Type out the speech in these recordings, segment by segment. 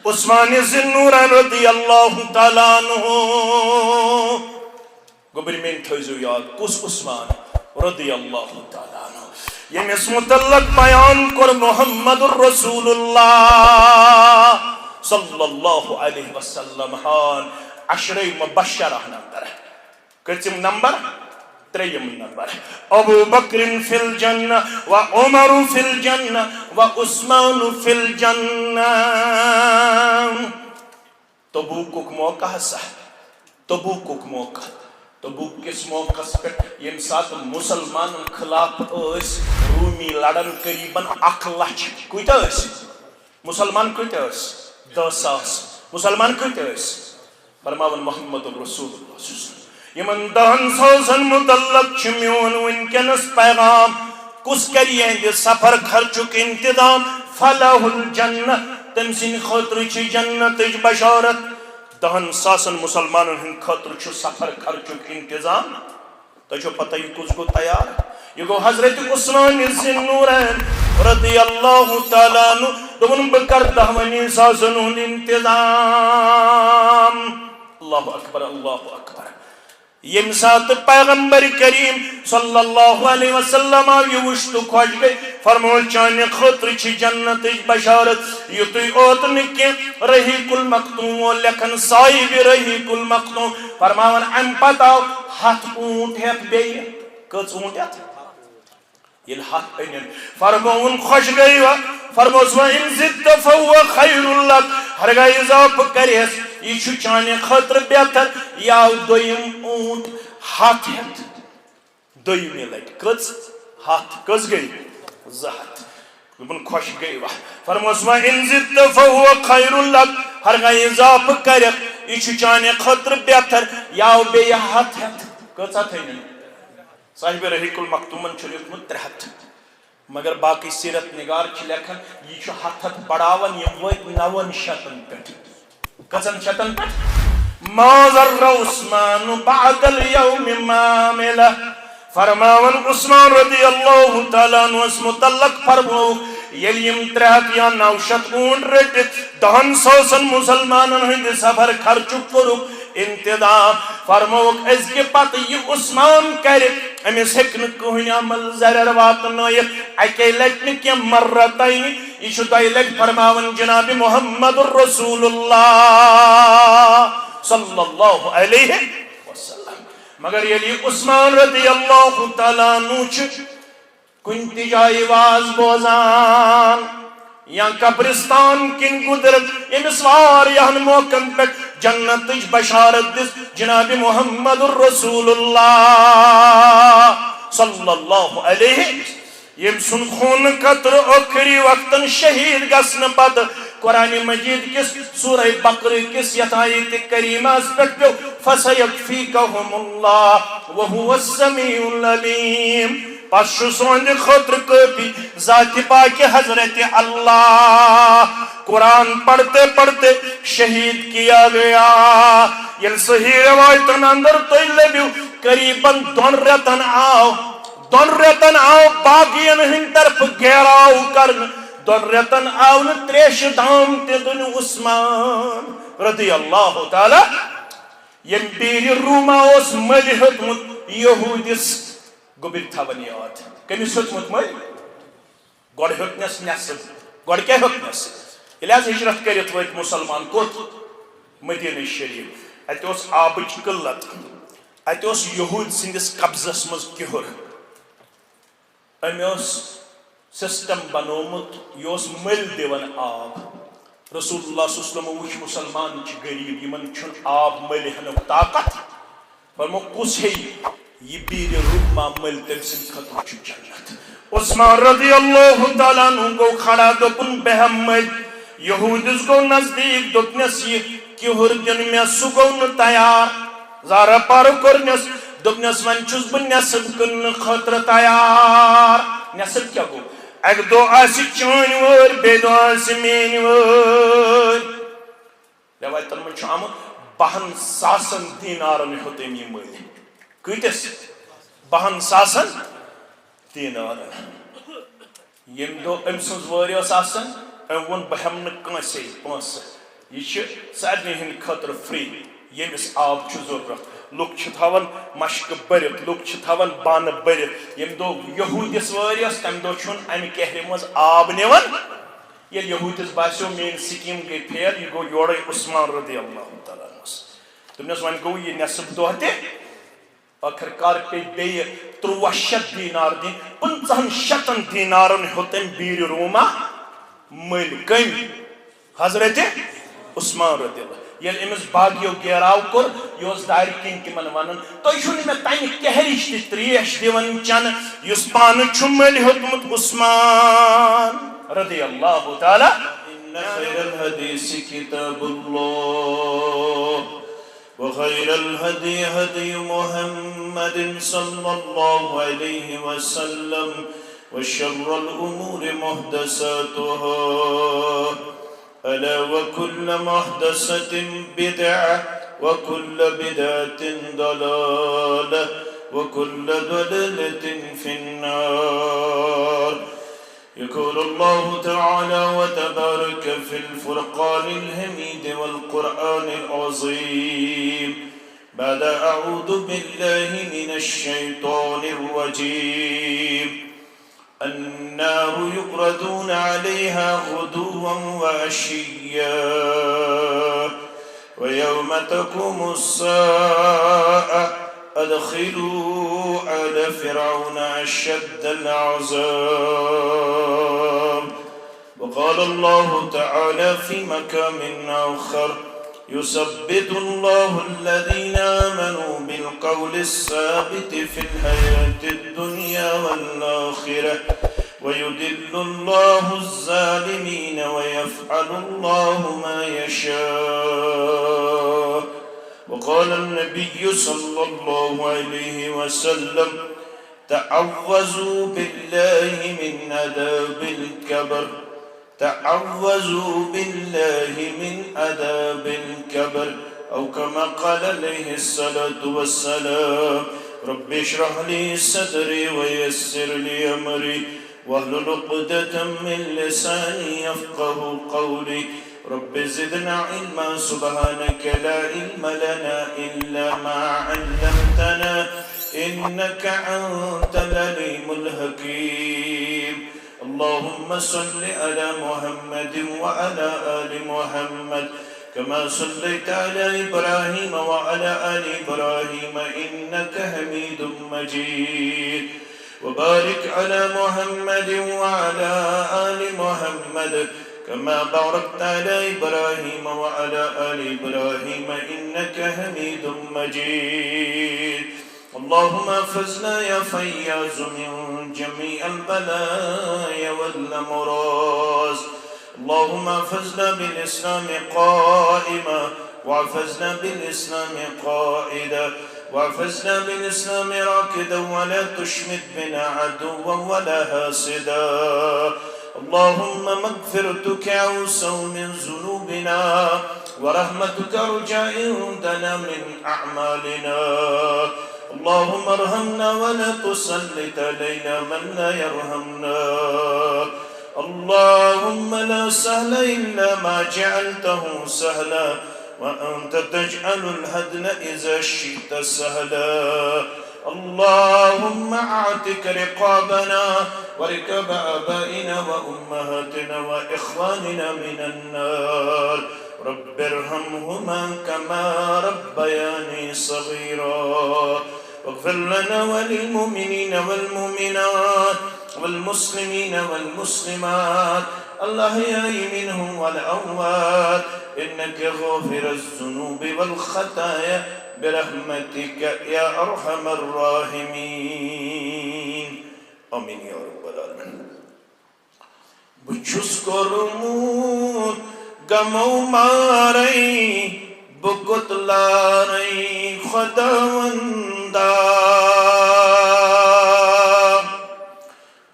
عثمان ذی-النورین رضی اللہ تعالیٰ عنہ گوبر میں تھوزو یاد کس عثمان رضی اللہ تعالیٰ عنہ یمس متعلق بیان کر محمد الرسول اللہ صلی اللہ علیہ وسلم عشر مبشرہ نمبر کتم نمبر تریم نمبر ابو بکر فی الجنہ و عمر فی الجنہ و عثمان فی الجنہ تبوک موقع سا تبوک موقع تبوک کس موقع پر یم سات مسلمان خلاف اس رومی لڑن قریباً 1 لچھ کوئی اس مسلمان کوئی اس 10,000 مسلمان کوئی اس فرماون محمد رسول اللہ صلی اللہ علیہ وسلم یمن 10,000 متعلق چمیون ونکنس پیغام کس کریے دے سفر خرچک انتظام فلاح الجنہ تمسین خطر چی جنت بشارت 10,000 مسلمانوں ہن خطر چھ سفر خرچک انتظام تو جو پتہ یہ کس کو تیار یہ گو حضرت عثمان ذی-النورین رضی اللہ تعالیٰ عنہ دون بکر 10,000 ہن انتظام اللہ اکبر اللہ اکبر یم سات پیغمبر کریم صلی اللہ علیہ وسلم یہ وشت خوش گئی فرمول چانے خطر چھ جنت بشارت یہ تو اوت نکی رحیق المختوم و لکھن صاحب رحیق المختوم فرماون ام پتاو ہاتھ اونٹ ہے بے کچھ اونٹ ہے یہ ہاتھ اینن فرمون خوش گئی فرموس و ان زدت فهو خیر لک ہرگاہ اضافہ کریس یہ چھو چانے خطر بہتر یا دویم اونٹ ہاتھ ہت دویم لگ کچھ ہاتھ کس گئی زہت لبن خوش گئی فرموس و ان زدت فهو خیر لک ہرگاہ اضافہ کرک یہ چھو چانے خطر بہتر یا بے ہاتھ ہت کچھ ہاتھ ہے نہیں صاحب رحیق المختومن چھو لیکن 3 ہاتھ مگر باقی سیرت نگار چھ لکھن یہ چھو ہاتھ بڑاون یہ ویت 9 شتن پٹ کچن شتن پٹ ما ذر عثمان بعد اليوم ما عمل فرماون عثمان رضی اللہ تعالیٰ عنہ اس متعلق فرمو یلیم 3 یا 9 شت اونٹ رٹ 10,000 مسلمانن ہند سفر خرچک کرک انتظام فرموک از کے پتہ یہ عثمان کر امیس ہکن کہن عمل ضرر واتنائیت اکی لٹن کی مرتین یہ چھو دائی لگ فرماون جناب محمد الرسول اللہ صلی اللہ علیہ وسلم مگر یلی عثمان رضی اللہ تعالیٰ نوچ کنت جائی واز بوزان یا قبرستان کن قدرت امسوار یہن موقع پر جنت بشارت دس جناب محمد الرسول اللہ صلی اللہ علیہ یم سن خون قطر اخری وقتن شہید گسن پت قرآن مجید کس سورہ بقر کس یتایت کریمہ اسپیٹ پیو فَسَيَكْفِيكَهُمُ اللَّهُ وَهُوَ السَّمِيعُ الْعَلِيمُ پس شو سوند خطر کپی ذات پاک حضرت اللہ قرآن پڑھتے پڑھتے شہید کیا گیا یل صحیح روایتن اندر تو لبیو قریباً 2 رتن آو باغین ہن طرف گھیراو کرن 2 رتن آو ن 3 دام تدن عثمان رضی اللہ تعالی یم بیر روما اس ملی حکمت یہودس گوبر تھاون یاد کمس حکمت ملی گوڑ حکمس نصب گوڑ کیا حکمس یلیاز ہجرت کرت ویت مسلمان کوت مدینہ شریف اتوس آبچ قلت اتوس یہود سندس قبضس مز کہر امیوس سسٹم بنومت یوس مل دیون آب رسول اللہ صلی اللہ علیہ وسلم وچ مسلمان چھ غریب یمن چھن آب مل ہنک طاقت فرمو کس ہے یہ بیر رما مل تم سن خطر چھ جنت عثمان رضی اللہ تعالیٰ عنہ کو کھڑا دپن بہم مل یہودس کو نزدیک دپنس یہ کہر دن میں سگون تیار زارا پارو کرنس دپنس من چھس بہ نصب کن خطر تیار نصب کیا گو ایک دو آسی چان ور بے دو آسی مین ور روایتن من چھ آمد 2,000 دینارن ہوتے می مل کتس 2,000 دینارن یم دو ام سنز وری اس آسن ام ون بہم نہ کانسی پونس یہ سارے ہند خطر فری یمس آب ضرورت لوگ تھوان مشک برت لوگ تھوان بانہ برت یم دو یہودس ورس تم دہ امہ کہر مز آب نوان یل یہودس باسیو مین سکیم گئی فیل یہ گو یورے عثمان رضی اللہ تعالیٰ عنس دس ون گو یہ نصف دہ تہ آخر کار پہ بیٚیہِ 1300 دینار دن 500 دینارن ہوتن بیر روما مل کم حضرت عثمان رضی اللہ یل امس باغیو گیراو کور یہ دار کن تمن ون تھی میں تمہ کہرش تہ تریش دِوان چن اس پانہ مل ہوتمت عثمان رضی اللہ تعالی ان خیر الحدیث کتاب اللہ وخير الهدي هدي محمد صلى الله عليه وسلم وشر الأمور محدثاتها ألا وكل محدثة بدعة وكل بدعة ضلالة وكل ضلالة في النار يقول الله تعالى وتبارك في الفرقان الحميد والقرآن العظيم بعد أعوذ بالله من الشيطان الرجيم النار يعرضون عليها غدوا وعشيا ويوم تقوم الساعة أدخلوا آل فرعون أشد العذاب وقال الله تعالى في مكان آخر يثبت الله الذين آمنوا بالقول الثابت في الحياة الدنيا والآخرة ويضل الله الظالمين ويفعل الله ما يشاء وقال النبي صلى الله عليه وسلم تعوذوا بالله من عذاب الكبر تعوذوا بالله من عذاب الكبر أو كما قال عليه الصلاة والسلام رب اشرح لي صدري ويسر لي أمري واحلل عقدة من لساني يفقه قولي رب زدنا علما سبحانك لا علم لنا إلا ما علمتنا إنك أنت العليم الحكيم اللهم صل على محمد وعلى آل محمد كما صليت على إبراهيم وعلى آل إبراهيم إنك حميد مجيد وبارك على محمد وعلى آل محمد كما باركت على إبراهيم وعلى آل إبراهيم إنك حميد مجيد اللهم احفظنا يا فياض من جميع البلايا والأمراض اللهم احفظنا بالإسلام قائما واحفظنا بالإسلام قائدا واحفظنا بالإسلام راكدا ولا تشمت بنا عدوا ولا حاسدا اللهم مغفرتك أوسع من ذنوبنا ورحمتك أرجى عندنا من أعمالنا اللهم ارحمنا ولا تسلط علينا من لا يرحمنا اللهم لا سهل إلا ما جعلته سهلا وأنت تجعل الحزن إذا شئت سهلا اللهم اعتق رقابنا ورقاب آبائنا وأمهاتنا وإخواننا من النار رب ارحمهما كما ربياني صغيرا واغفر لنا وللمؤمنين والمؤمنات والمسلمين والمسلمات الأحياء منهم والأموات إنك غافر الذنوب والخطايا برحمتك يا أرحم الراحمين آمين يا رب العالمين بچھس کرمود غمو مارئی بکت لارئی خداوندا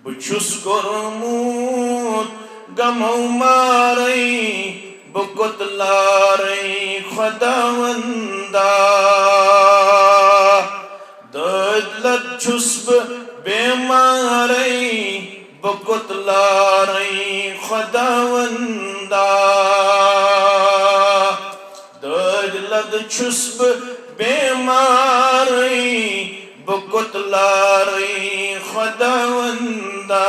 بچھس کرمود غمو مارئی بکت لارئی خداوندا دلت چھس بیمارئی بکت لارئی خداوندا لد چھس بیماری بکت لاری خداوندا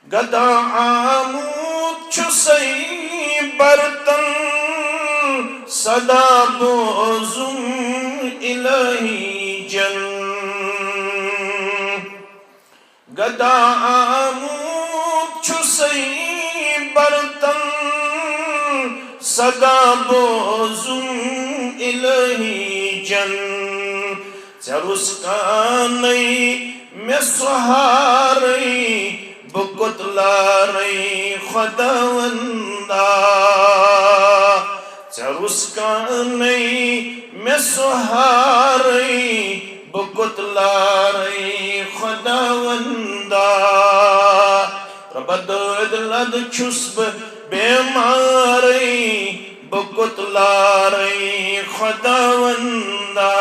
گدا آمود چھسی برتن صدا بوزم الہی جن گدا آمود چھسی برتن صدا بوزم الہی جن چرس کانی میں سہاری بکت لاری خداوندا چرس کانی میں سہاری بکت لاری خداوندا رب دود لد چھس بیماری بکت لاری خداوندا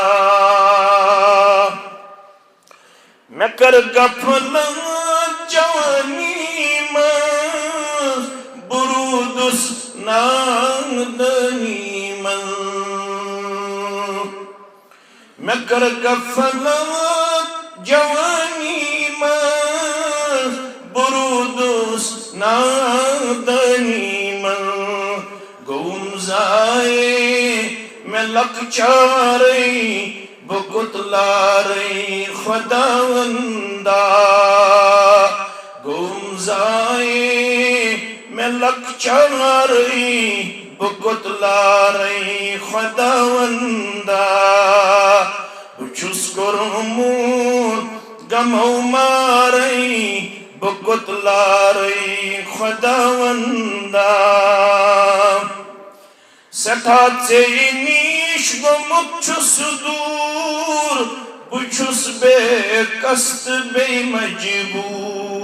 میں کر گفل جوانی من برودس ناندنی من میں کر گفل جوانی من برودس ناندنی من گم زائے میں لکچاری بکت لاری خداوندا گم زائے میں لکچاری بکت لاری خداوندا بچس کرمون گمو ماری بکت لاری خداوندا سٹھا ژے نیش گومت چھس دور بچھس بے قصد بے مجبور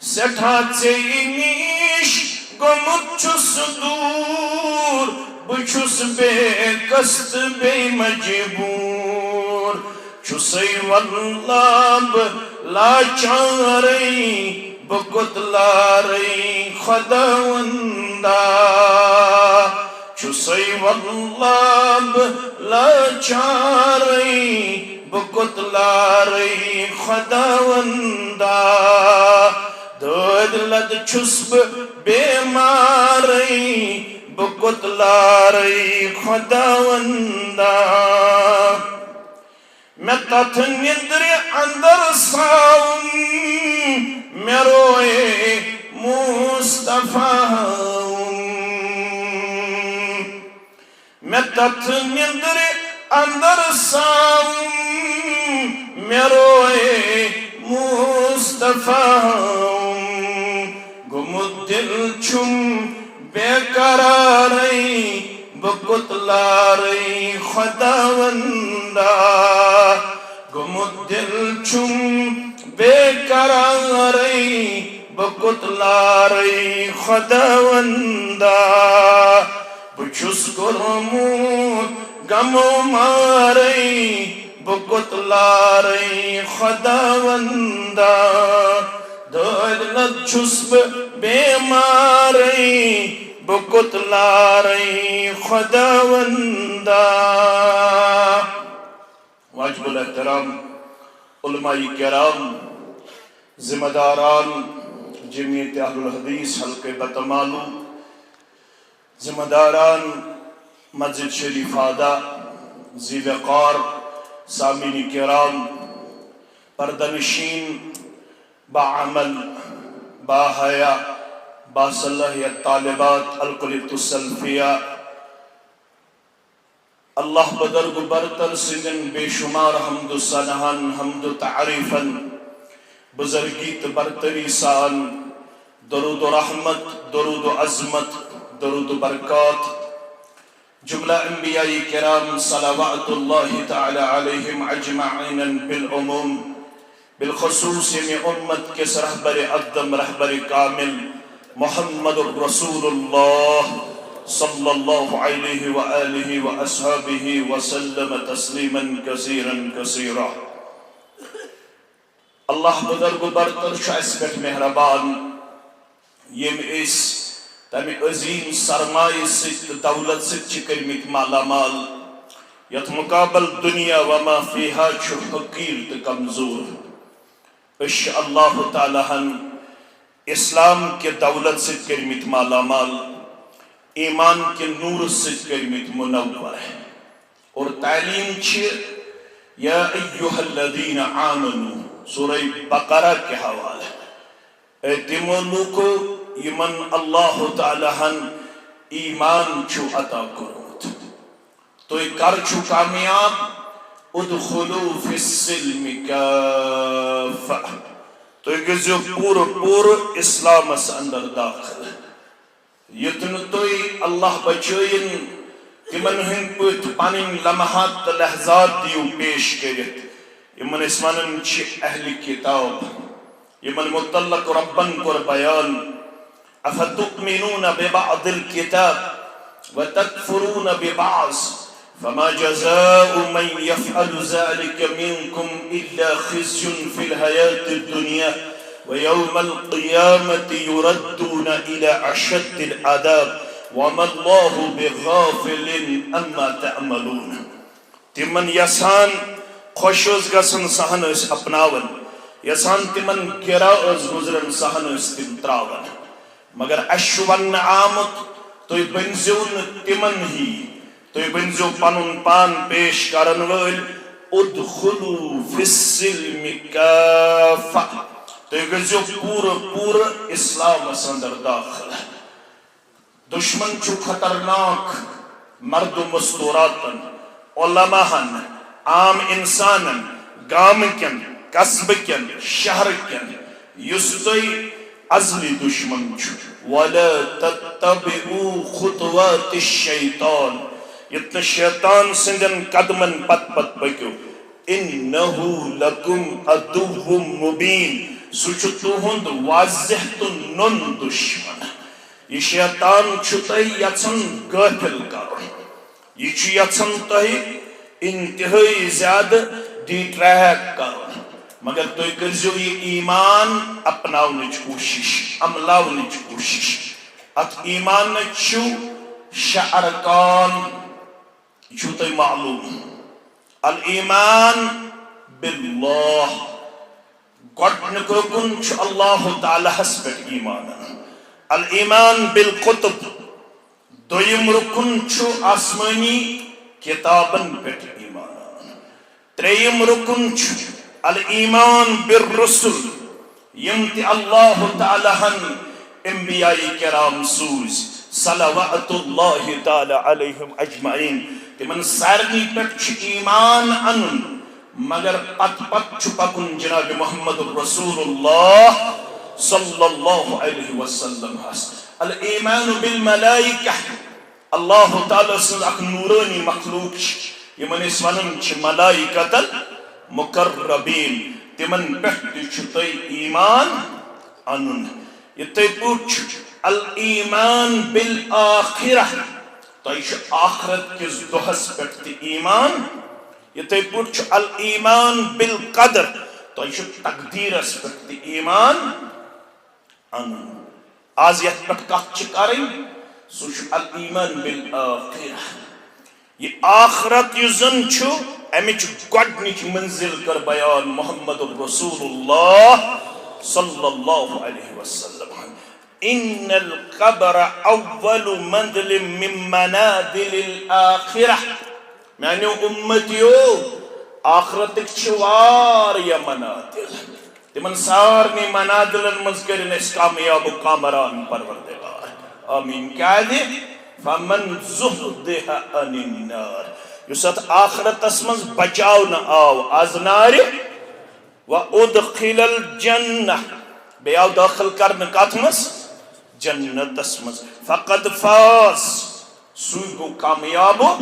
سٹھا ژے نیش گومت چھس دور بچھس بے قصد بے مجبور چھسے واللہ لاچاری بکت لاری خداوندا چھسے واللہ لاچاری بکت لاری خداوندا دود لد چھس بیماری بکت لاری خداوندا میں تتھ نندر اندر ساؤں میں روئے مصطفیٰ ہوں میں تتھ نندر اندر ساؤں میں روئے مصطفیٰ ہوں گمت دل چھم بے قراری بکت لاری خداوندا گمت دل چھم بے قراری بکت لاری خداوندا بچھس کرمون گمو ماری بکت لاری خداوندا دود لد چھس بیماری بکت لاری خداوندا واجب الاحترام علماء کرام ذمہ داران جمعیت اہل الحدیث حلقہ بتمالو ذمہ داران مسجد شریف آدھا ذی وقار سامعین کرام پردہ نشین باعمل باحیا باصلاحیت طالبات القلیت السلفیہ اللہ بدرگ برتر سندن بے شمار حمد و ثناءً حمد و تعریفاً بزرگیت برتری سان درود و رحمت درود و عظمت درود و برکات جملہ انبیاء کرام صلوات اللہ تعالی علیہم اجمعین بالعموم بالخصوص میں امت کے رہبر اقدم رہبر کامل محمد الرسول اللہ صلی اللہ علیہ وآلہ وآصحابہ وسلم تسلیما کثیرا کثیرا اللہ بزرگ برتر شاہ اس پہ مہربان یم اس تمہ عظیم سرمایہ ست دولت ست کرمت مالا مال یت مقابل دنیا وما فیہا حقیر تو کمزور اش اللہ تعالیٰ ہن اسلام کے دولت ست کرمت مالا مال ایمان کے نور ست کرمت منور اور تعلیم یا ایوہ الذین آمنوا سورہ بقرہ کے حوالے اے تمو لوکو یمن اللہ تعالیٰ ہن ایمان چھو عطا کرود تو کر چھو کامیاب ادخلو فی السلم کافہ تو گزیو پور اسلام اس اندر داخل یتن توی اللہ بچوین تمن ہن پت پانین لمحات لحظات دیو پیش کرت یمن اسمانن چھ اہل کتاب یمن متعلق ربن کر بیان افتؤمنون ببعض الكتاب وتكفرون ببعض فما جزاء من يفعل ذلك منكم إلا خزي في الحياة الدنيا ويوم القيامة يردون إلى أشد العذاب وما الله بغافل أما تعملون تمن يسان خوشوز گسن سہن اس اپناون یسان تمن گرا از گزرن سہن اس تم تراون مگر اشون آمد توی بنزون تمن ہی توی بنزو پانون پان پیش کرن ول ادخلو فی السلم کافہ توی گزو پور اسلام اسندر داخل دشمن چھو خطرناک مرد و مستوراتن علماءن عام انسانن گام کن قصب کن شہر کن یستوی ازلی دشمن چھو وَلَا تَتَّبِعُوا خُطْوَاتِ الشَّيْطَانِ یتن شیطان سندن قدمن پت پکیو اِنَّهُ لَكُمْ عَدُوٌ مُبِينٌ سوچو تُہند واضح تو نن دشمن یہ شیطان چھو تہی یچن غافل کرو یہ چھو یچن تہی انتہائی زیادہ ڈیٹریک کرو مگر تو کرزو یہ ایمان اپناونچ کوشش عملاونچ کوشش ات ایمان چھو شعرکان چھو تو معلوم الایمان باللہ گوڑنکو کن چھو اللہ تعالیٰ حسبت ایمان الایمان بالقطب دویم رکن چھو آسمانی کتابن پٹ ایمان تریم رکن چھو الایمان بالرسل یمت اللہ تعالی ہن انبیاء کرام سوز صلوات اللہ تعالی علیہم اجمعین تمن سارنی پٹ چھ ایمان انن مگر پت چھ پکن جناب محمد رسول اللہ صلی اللہ علیہ وسلم الایمان بالملائکہ اللہ تعالی سن اک نورانی مخلوق یمن اسوانن چھ ملائکت مقربین تمن پہت چھتے ایمان انن یہ تے پوچھ الایمان بالآخرہ تو یہ آخرت کس دوہس پہت ایمان یہ تے پوچھ الایمان بالقدر تو یہ تقدیر اس پہت ایمان انن آز یہ پہت کچھ کریں سوچ الایمان بالآخرہ یہ آخرت یزن چھو امچ گوڑنچ منزل کر بیان محمد رسول اللہ صلی اللہ علیہ وسلم ان القبر اول منزل من منازل الاخرہ معنی امتیو آخرتک چھوار یا منازل تمن سارنی منازلن مذکرین اس کامیاب و کامران پروردگار آمین کیا دے فمن زہدہ عن النار یسات آخرت اسمز بچاو نہ آو از نار و ادخل الجنہ بیاو داخل کرن کاتمس جنت اسمز فقد فاز سوئی کو کامیابو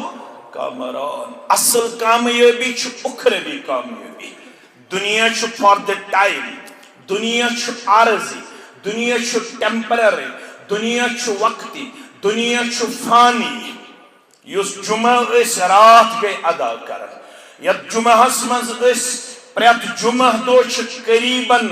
کامران اصل کامیابی چھو اخروی کامیابی دنیا چھو فار دی ٹائم دنیا چھو عارضی دنیا چھو ٹیمپرری دنیا چھو وقتی دنیا چھو فانی یس جمعہ اس رات گئی ادا کرن یا جمعہ اسمز اس پریت جمعہ دو چھ قریباً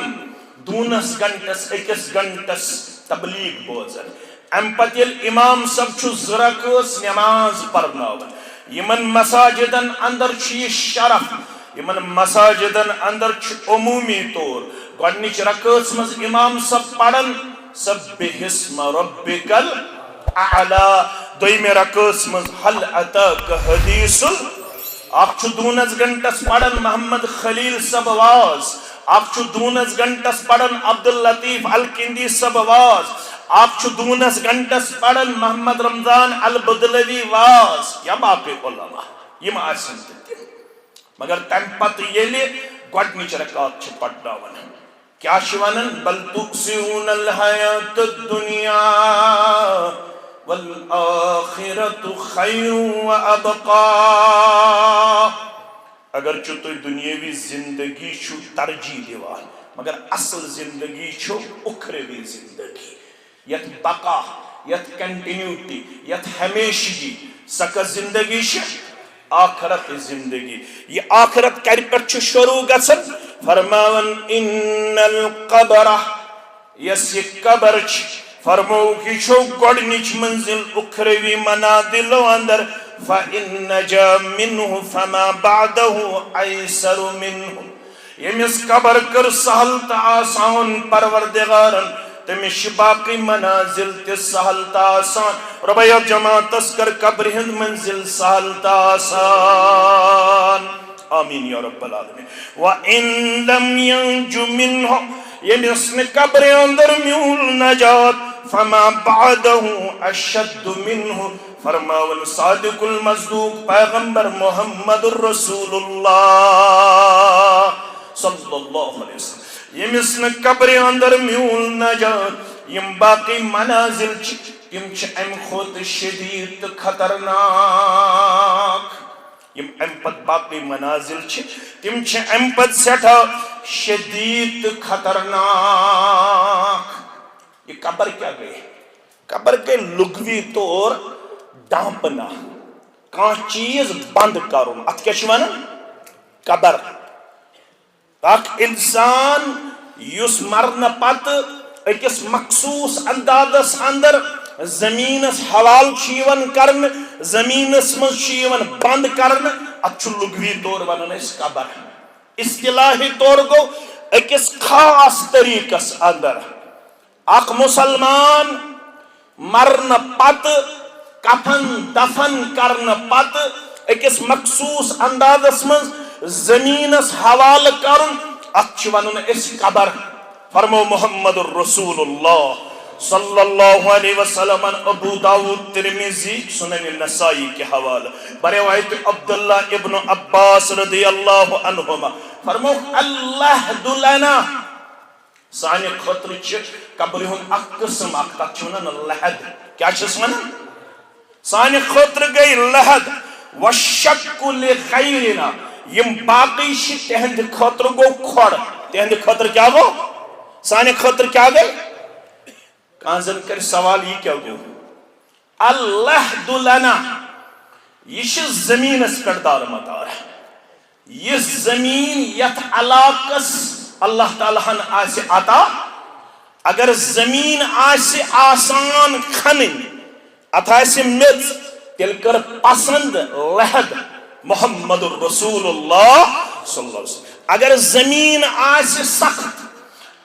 دونس گھنٹس اکس گھنٹس تبلیغ بوزن ام پت یل امام صاحب چھ زرکس نماز پرناون یمن مساجدن اندر چھ یہ شرف یمن مساجدن اندر چھ عمومی طور گۄڈنِچ رکعت مز امام صاحب پڑھن سبح اسم ربک الاعلی دویمہِ رکعت مز هل اتاک حدیث اکھ چھ دونس گھنٹس پڑھن محمد خلیل صاحب واز اکھ چھ دونس گھنٹس پڑھن عبداللطیف الکندی صاحب واز اکھ چھ دونس گھنٹس پڑھن محمد رمضان البدلوی واز یا باقی علماء یم آسن تم مگر تم پتہ ییٚلہِ گۄڈنِچ رکعت چھ پڑھناون کیا چھ ونان بل تؤثرون الحیاۃ الدنیا والآخرۃ خیر وابقا اگر چھ تُہۍ دنیاوی زندگی چھو ترجیح دیوان مگر اصل زندگی چھو اخروی زندگی یت بقا یت کنٹینیوٹی یت ہمیشگی سکا زندگی چھ آخرت زندگی یہ آخرت کر پر شروع گژھن فرماون ان القبر یس یہ قبر فرمو کی چھو گۄڈنِچ منزل اخروی منازلو اندر فإن نجا منه فما بعده ایسر منه یمس قبر کر سہل تا آسان پروردگارن تمش باقی منازل تے سہل تا آسان ربیا جماعت کر قبر ہند منزل سہل تا آسان آمین یا رب العالمین وَإِن لَمْ يَنْجُ مِنْهُ یمس نے قبر اندر میول نجات فما بعده اشد منه فرماون صادق المصدوق پیغمبر محمد الرسول اللہ صلی اللہ علیہ وسلم یمس نے قبر اندر میول نجات یم باقی منازل یم ام خود شدید خطرناک یم ام پت باقی منازل تم ام پت سٹھا شدید خطرناک یہ قبر کیا گئے قبر کے لغوی طور ڈانپنا کان چیز بند کرن ات کیا چھوان قبر اک انسان یس مرن پت اکس مخصوص اندازس اندر زمینس حوال چیون کرن زمینس مز بند کرن ات لغوی طور ونن اس قبر اصطلاحی طور گو اکس خاص طریقس اندر اک مسلمان مرن پت کفن دفن کرن پت اکس مخصوص اندازس مز زمینس حوال کرن ات ونن اس قبر فرمو محمد الرسول اللہ صلی اللہ علیہ وسلم ابو داود ترمذی سنن النسائی کے حوالہ بروایت عبداللہ ابن عباس رضی اللہ عنہما فرمو اللہ دلنا سانی خطر قبر ہن اک قسم اک تک ونن لحد کیا چھس ونن سانی خطر گئی لحد وشک لغیرنا یم باقی تہند خطر گو کھڑ تہند خطر کیا گو سانی خطر کیا گئی کانزن کر سوال یہ کیا گو اللہ دلنا یہ زمین اس پر دار مدار یہ زمین یت علاقس اللہ تعالیٰ ہن آسے عطا اگر زمین آسے آسان کھنن ات آسے میز تیل کر پسند لحد محمد الرسول اللہ صلی اللہ علیہ وسلم اگر زمین آسے سخت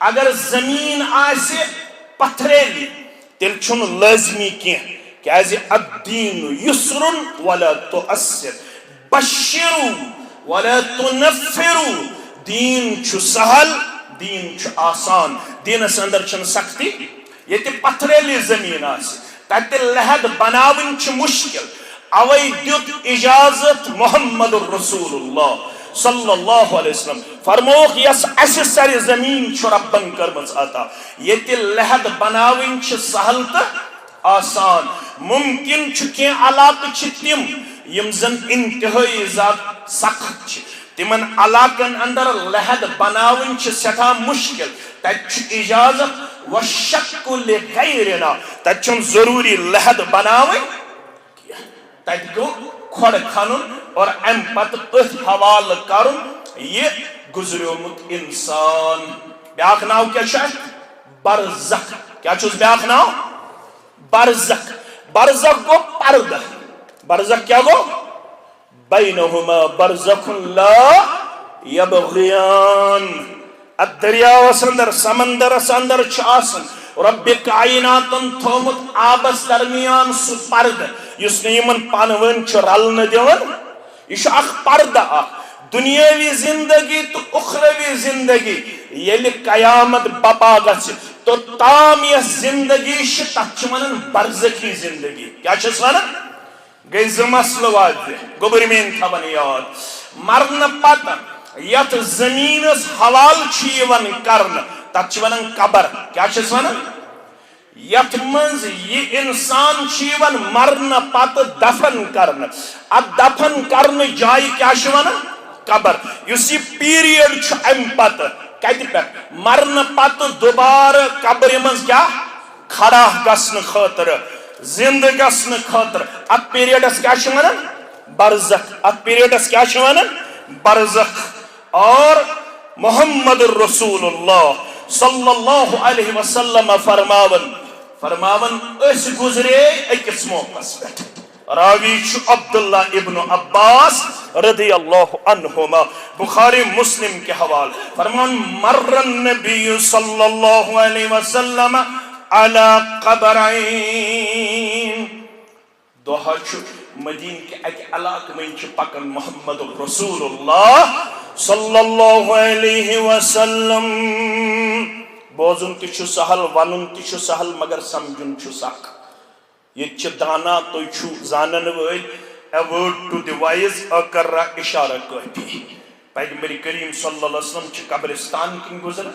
اگر زمین آسے پتھریلی تیل چھن لازمی کیا کہ الدین یسر ولا تؤثر بشرو ولا تنفرو دین چھو سہل دین چھو آسان دین اس اندر چھن سختی یہ تی پتھریلی زمین آسے تاکہ لحد بناون چھ مشکل اوئی دیت اجازت محمد الرسول اللہ صلی اللہ علیہ وسلم فرموخ یس اس سر زمین چھ ربن کرمز آتا یہ تی لحد بناون چھ سہل تا آسان ممکن چھ علاقہ چھ تم یم زن انتہائی ذات سخت چھ تمن علاقن اندر لحد بناون چھ سٹھا مشکل تت چھ اجازت وشک لغیرنا تت چھن ضروری لحد بناون تت گو کھڑ کھنن اور ام پت ات حوال کرن یہ گزریومت انسان بیاکھ ناو کیا چھت برزخ کیا چھس بیاکھ ناو برزخ برزخ گو پردہ برزخ کیا گو بینہما برزخ لا یبغیان الدریاوس اندر سمندرس اندر آسان رب کائناتن تھومت آبس درمیان سہ پردہ یس نمن پانون رلن دون یہ اخ پردہ اخ دنیاوی زندگی تو اخروی زندگی یل قیامت بپا گژھِ تو تام یہ زندگی تک ونان برزخی زندگی کیا چھس ونان گئی زٕ مسلہٕ واضح گوبر مین تھاون یاد مرن پتہ یت زمینس حلال یوان کرن تک ونان قبر کیا چھس ونان یت منز یہ انسان یوان مرن پتہ دفن کرن ات دفن کرن جائے کیا چھ ونان قبر یس یہ پیریڈ چھ ام پتہ کت پہ مرن پتہ دوبارہ قبر منز کیا کھڑا گژھن خاطر زندہ گژھن خاطر ات پیریڈس کیا چھ ونان برزخ ات پیریڈس کیا چھ ونان برزخ اور محمد الرسول اللہ صلی اللہ علیہ وسلم فرماون اس گزرے اکس موقع پہ راوی چھ عبداللہ ابن عباس رضی اللہ عنہما بخاری مسلم کے حوال فرمان مر النبی صلی اللہ علیہ وسلم علی قبرین دوہا چھ مدین کے ایک علاقہ میں چھ پکن محمد الرسول اللہ صلی اللہ علیہ وسلم بوزن تی چھ سہل ونن تی چھ سہل مگر سمجھن چھ سخ یہ چھ دانا تو چھ زانن ول a word to the wise اکرہ اشارہ کافی پیغمبر کریم صلی اللہ علیہ وسلم چھ قبرستان کن گزر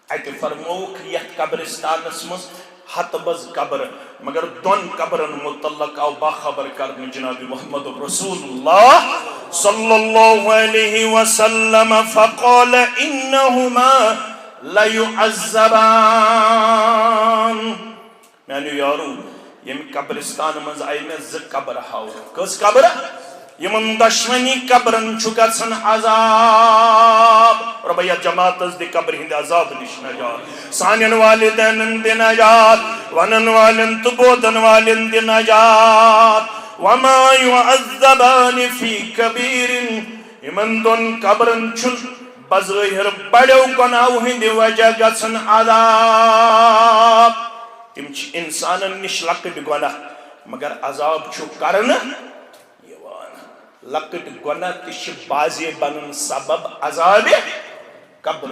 ایت فرموک یت قبرستانس مز ہت بز قبر مگر دون قبرن متعلق او باخبر کرنے جناب محمد رسول اللہ صلی اللہ علیہ وسلم فقال انہما لیعذبان میں یارو یم قبرستان مز آئی میں ز قبر ہاو کس قبر یمن دشمنی قبرن چھ گژھن عذاب ربیا جماعت دی قبر ہند عذاب نش نجات سانن والدین دی نجات ونن والن تو بودن والن دی نجات وما يعذبان في كبير یمن دون قبرن چھ بظاہر بڑو گناہو ہند وجہ گژھن عذاب تم چھ انسانن نش لکٹ گناہ مگر عذاب چھ کرن لکٹ گناہ تش بازی بنن سبب عذاب قبر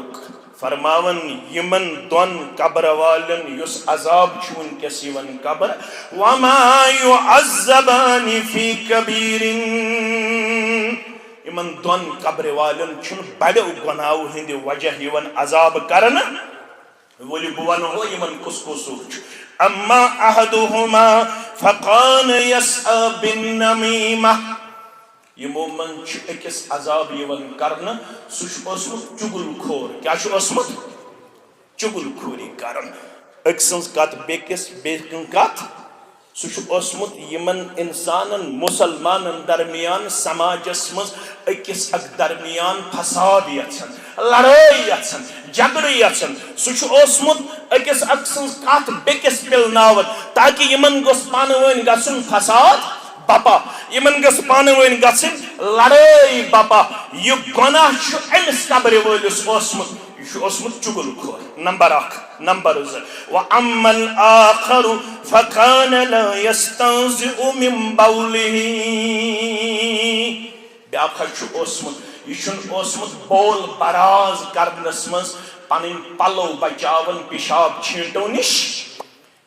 فرماون یمن دون قبر والن یس عذاب چون کسی ون قبر وما يعذبان في كبير یمن دون قبر والن چون بڑو گناہو ہند وجہ یون عذاب کرن ولی بوان ہو یمن کس کو سوچ اما احدهما فقان يسعى بالنميمة یمو من چھ اکس عذاب یون کرن سہ اسمت چگل کھور کیا چھ اسمت چگل کھوری کرن اک سنز کت بیکس بیکن کت سہ اسمت یمن انسانن مسلمانن درمیان سماجس مز اکس اک درمیان فساد یژھن لڑائی یژھن جھگڑ یژھن سہ اسمت اکس اک سنز کت بیکس پلناون تاکہ یمن گوس پانہ ؤنۍ گژھن فساد بپا یمن گس پانہ ؤنۍ گژھن لڑائی بپا یہ گناہ چھ امس قبر وٲلِس اوسمُت یہ چھ اوسمُت چگل کھور نمبر 1 نمبر 2 واما الاخر فكان لا يستنزئ من بوله بیاکھ چھ اوسمُت یہ چھن اوسمُت بول براز کرنس مز پنن پلو بچاون پیشاب چھینٹو نش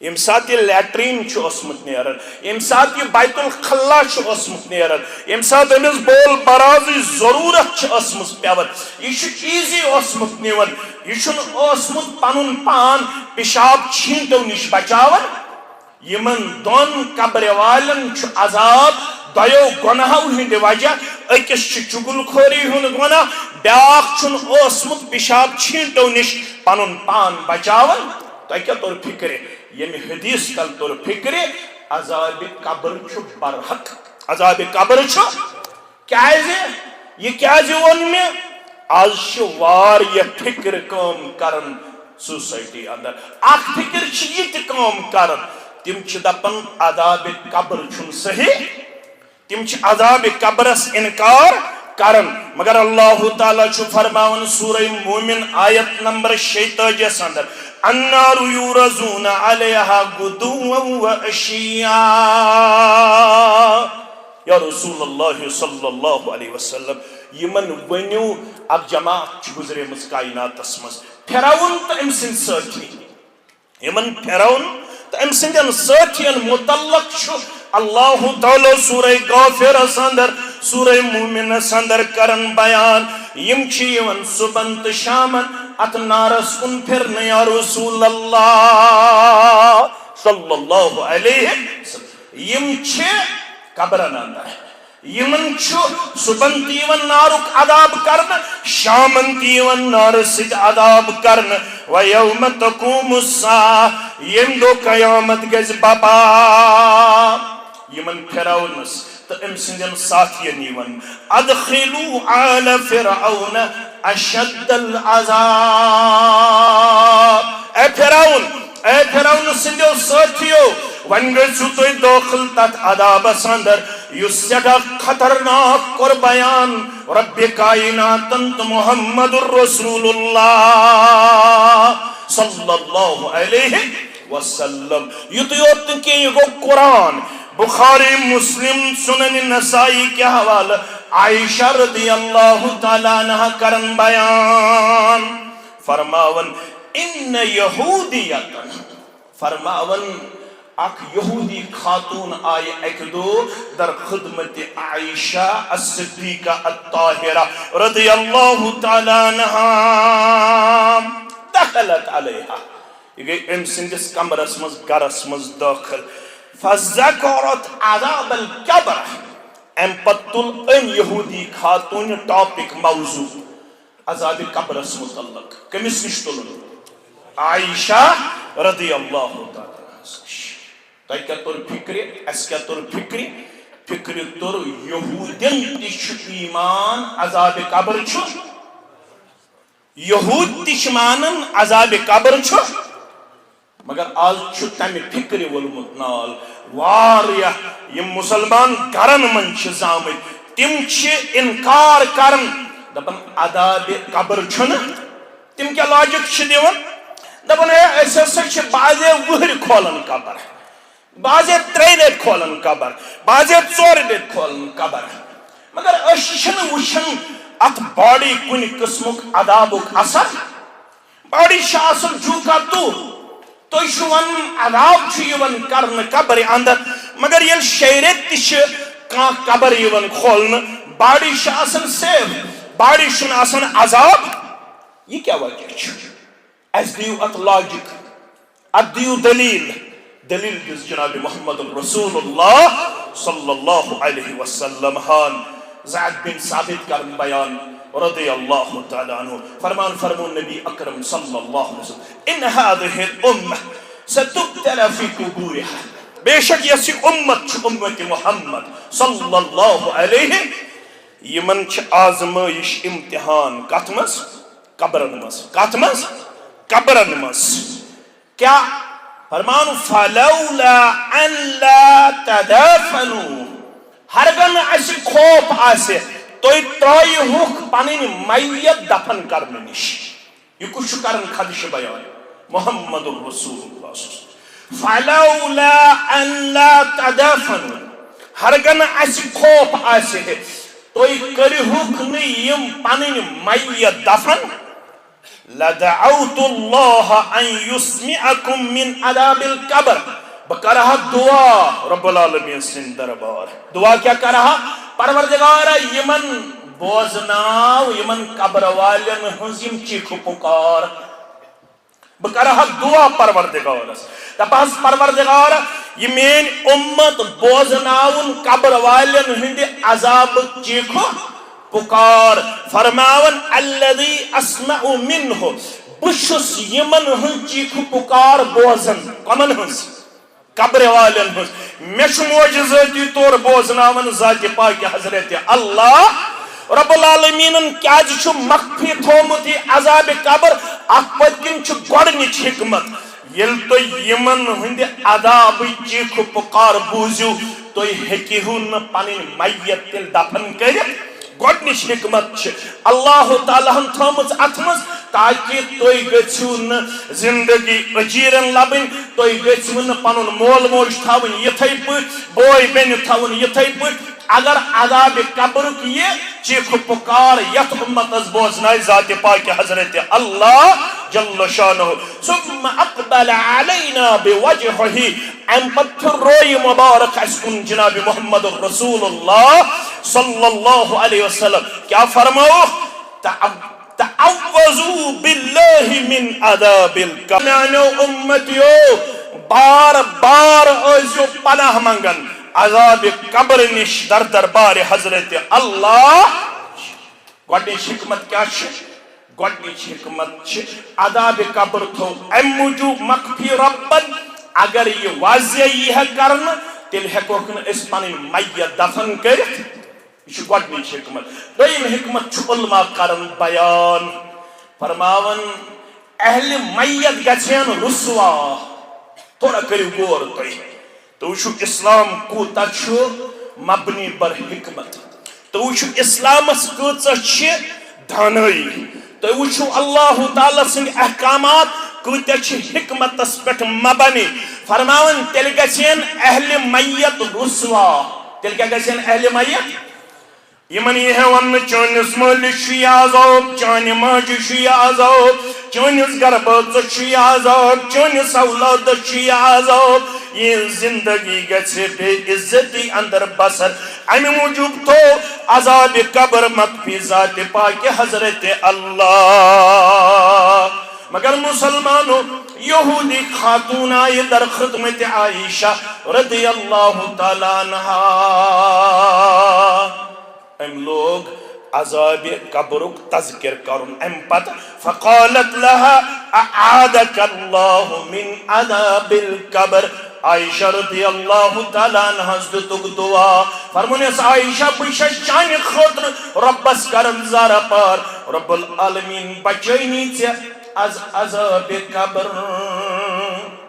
یم سات یہ لیٹرین چھ اوسمت نیرن یم سات یہ بیت الخلا چھ اوسمت نیرن یم سات امس بول برازی ضرورت چھ اوسمت پیون یہ چھ ایزی اوسمت نیون یہ چھن اوسمت پنن پان پیشاب چھینٹو نش بچاون یمن دون قبر والن چھ عذاب دیو گناہو ہند وجہ اکس چھ چگل خوری ہند گناہ بیاکھ چھن اوسمت پیشاب چھینٹو نش پنن پان بچاون تو کیا طور فکر یمی حدیث کل طور فکر عذاب قبر چھ برحق عذاب قبر چھ یہ کیازِ ون میں آج چھ واریہ فکر کام کرن سوسائٹی اندر اخ فکر چھ یہ کام کرن تم دپن عذاب قبر چھن صحیح تم عذاب قبرس انکار کرن مگر اللہ تعالیٰ فرماون سورہ مومن آیت نمبر 46 اندر النار یورزون علیہا غدوا وعشیا یا رسول اللہ صلی اللہ علیہ وسلم یمن ونیو اب جماعت گزرے مز کائنات مز فرعون تو ام سن ساتھی یمن فرعون تو ام سندن ساتھین متعلق اللہ تعالی سورہ غافر اندر سورہ مومن اندر کرن بیان یم یمن صبح تو شامن ات نارس کن پھرن یا رسول اللہ صلی اللہ علیہ وسلم یم قبرن اندر یمن صبحن تیون نارک عذاب کرن شامن تیون نار سد عذاب کرن ویوم تقوم الساعة یم دو قیامت گز بابا یمن فرعونس تو ام سندن ساتھین یمن ادخلوا آل فرعون اشد العذاب اے فرعون سندیو ساتھیو ون گژھو تُہۍ داخل تت عذابس اندر یُس سٮ۪ٹھاہ خطرناک کوٚر بیان رب کائناتن تہٕ محمد رسول اللہ صلی اللہ علیہ وسلم یُتُے یوت نہٕ کینٛہہ یہِ گوٚو قرآن بخاری مسلم سنن نسائی کے حوالہ عائشہ رضی اللہ تعالیٰ عنہ کرن بیان فرماون ان یہودیتن فرماون اک یہودی خاتون آئی ایک دو در خدمت عائشہ الصدیقہ الطاہرہ رضی اللہ تعالیٰ عنہ دخلت علیہا یہ گئی ام سندس کمرس مز گرس مز داخل فذکرت عذاب القبر ام پتل ام یہودی خاتون ٹاپک موضوع عذاب قبرس متعلق کمس نش تلن عائشہ رضی اللہ تعالیٰ تہ کیا تر فکری اس کیا تر فکری فکری تر یہودین تش ایمان عذاب قبر چھ یہود تش مانن عذاب قبر چھ مگر آج چھ تمہ فکری ولمت نال واریہ یم مسلمان گرن من چھ زامت تم چھ انکار کرن دپن عذاب قبر چھن تم کیا لاجک چھ دیون دپن اس ہسا چھ بعضے وہر کھولن قبر بعضے 3 ریت کھولن قبر بعضے 4 ریت کھولن قبر مگر اس چھن وچھن ات باڈی کن قسمک عذابک اثر باڈی چھ اصل جھوکا تو ون عذاب چھ یون کرن قبر اندر مگر یل شیرت تش کان قبر یون کھولن باڈی چھ اصل سیف باڈی چھن اصل عذاب یہ کیا وجہ چھ اس دیو ات لاجک ات دیو دلیل دس جناب محمد رسول اللہ صلی اللہ علیہ وسلم ہان زید بن ثابت کرن بیان رضی اللہ تعالی عنہ فرمان فرمون نبی اکرم صلی اللہ علیہ وسلم ان هذه الامه ستبتلى في قبورها بے شک یہ امت امت محمد صلی اللہ علیہ یمن چھ آزمائش امتحان کتمس قبرن مس کیا فرمان فلولا ان لا تدفنوا ہرگن ایسی خوف آسے تو ترائی ہوک پانین میت دفن کرنے نش یہ کچھ کرن خدش بیان محمد رسول اللہ فلولا ان لا تدفنوا ہرگن ایسی خوف آسے تو کری ہوک نیم پانین میت دفن لدعوت اللہ ان یسمعکم من عذاب القبر بکرہا دعا رب العالمین سن دربار دعا کیا کرہا پروردگار یمن بوزناو یمن قبر والن ہنزیم چیخ پکار بکرہا دعا پروردگار تپاس پروردگار یمین امت بوزناون قبر والن ہند عذاب چیخ پکار فرماون الذي اسمع منه بشس یمن ہن چیخ پکار بوزن کمن ہنس قبر والن ہنس مش معجزاتی طور بوزناون ذات پاک حضرت اللہ رب العالمین کیا مخفی تھومت عذاب قبر اخ پتکن گۄڈنِچ حکمت یل تو یمن ہند عذاب چیخ پکار بوزیو تو ہیکیہو نہ پنن میت تیل دفن کرت گۄڈنِچ حکمت چھ اللہ تعالیٰ ہن تھٲمٕژ اتھ منٛز تاکہ تُہۍ گٔژھِو نہٕ زندگی أجیٖرن لبٕنۍ تُہۍ گٔژھِو نہٕ پنُن مول موج تھاوٕنۍ یِتھَے پٲٹھۍ بوے بیٚنہِ تھاوُن یِتھَے پٲٹھۍ اگر عذاب قبرُک یہِ چیٖخ پُکار یتھ اُمتس بوزنایہِ ذاتِ پاکہِ حضرت اللہ جل شانہ ثم اقبل علینا بوجہہ ام پتہ روی مبارک اس کن جناب محمد رسول اللہ صلی اللہ علیہ وسلم کیا فرماؤ تعوذوا باللہ من عذاب القبر میانو امتیو بار بار ٲسِو پناہ منگن عذاب قبر نش در دربار حضرت اللہ گۄڈنِچ حکمت کیا چھ گۄڈنِچ حکمت چھ عذاب قبر تھو ام موجوب مخفی ربن اگر یہ واضح یہ ہے کرنا تیل ہیکوک نہ اس پنن میت دفن کرت یہ گۄڈنِچ حکمت دوٚیِم حکمت چھ علماء کرن بیان فرماون اہل میت گژھن رسوا تھوڑا کریو غور تُہۍ تو وچھو اسلام کوتا چھ مبنی بر حکمت تو وچھو اسلامس کۭژاہ چھ دانائی تو وچھو اللہ تعالیٰ سنگ احکامات کۭتیاہ چھ حکمتس پٮ۪ٹھ مبنی فرماون تیل گژھن اہل میت رسوا تیل کیا گژھن اہل میت یمن یہ ہے ون چانس مالس چھ عذاب چانہ ماجہ چھ عذاب چانس گرباژ چھ عذاب چانس اولادس چھ عذاب یہ زندگی گژھِ بے عزتی اندر بسر امہ موجوب تو عذاب قبر مخفی ذات پاک حضرت اللہ مگر مسلمانوں یہودی خاتون آئی در خدمت عائشہ رضی اللہ تعالیٰ عنہا ام لوگ عذاب قبرک تذکر کرن ام پت فقالت لها اعادک اللہ من عذاب القبر عائشہ رضی اللہ تعالیٰ عنہ دتک دعا فرمونس عائشہ بشش چانہ خاطر ربس کرم زارا پار رب العالمین بچینی ژےٚ از عذاب قبر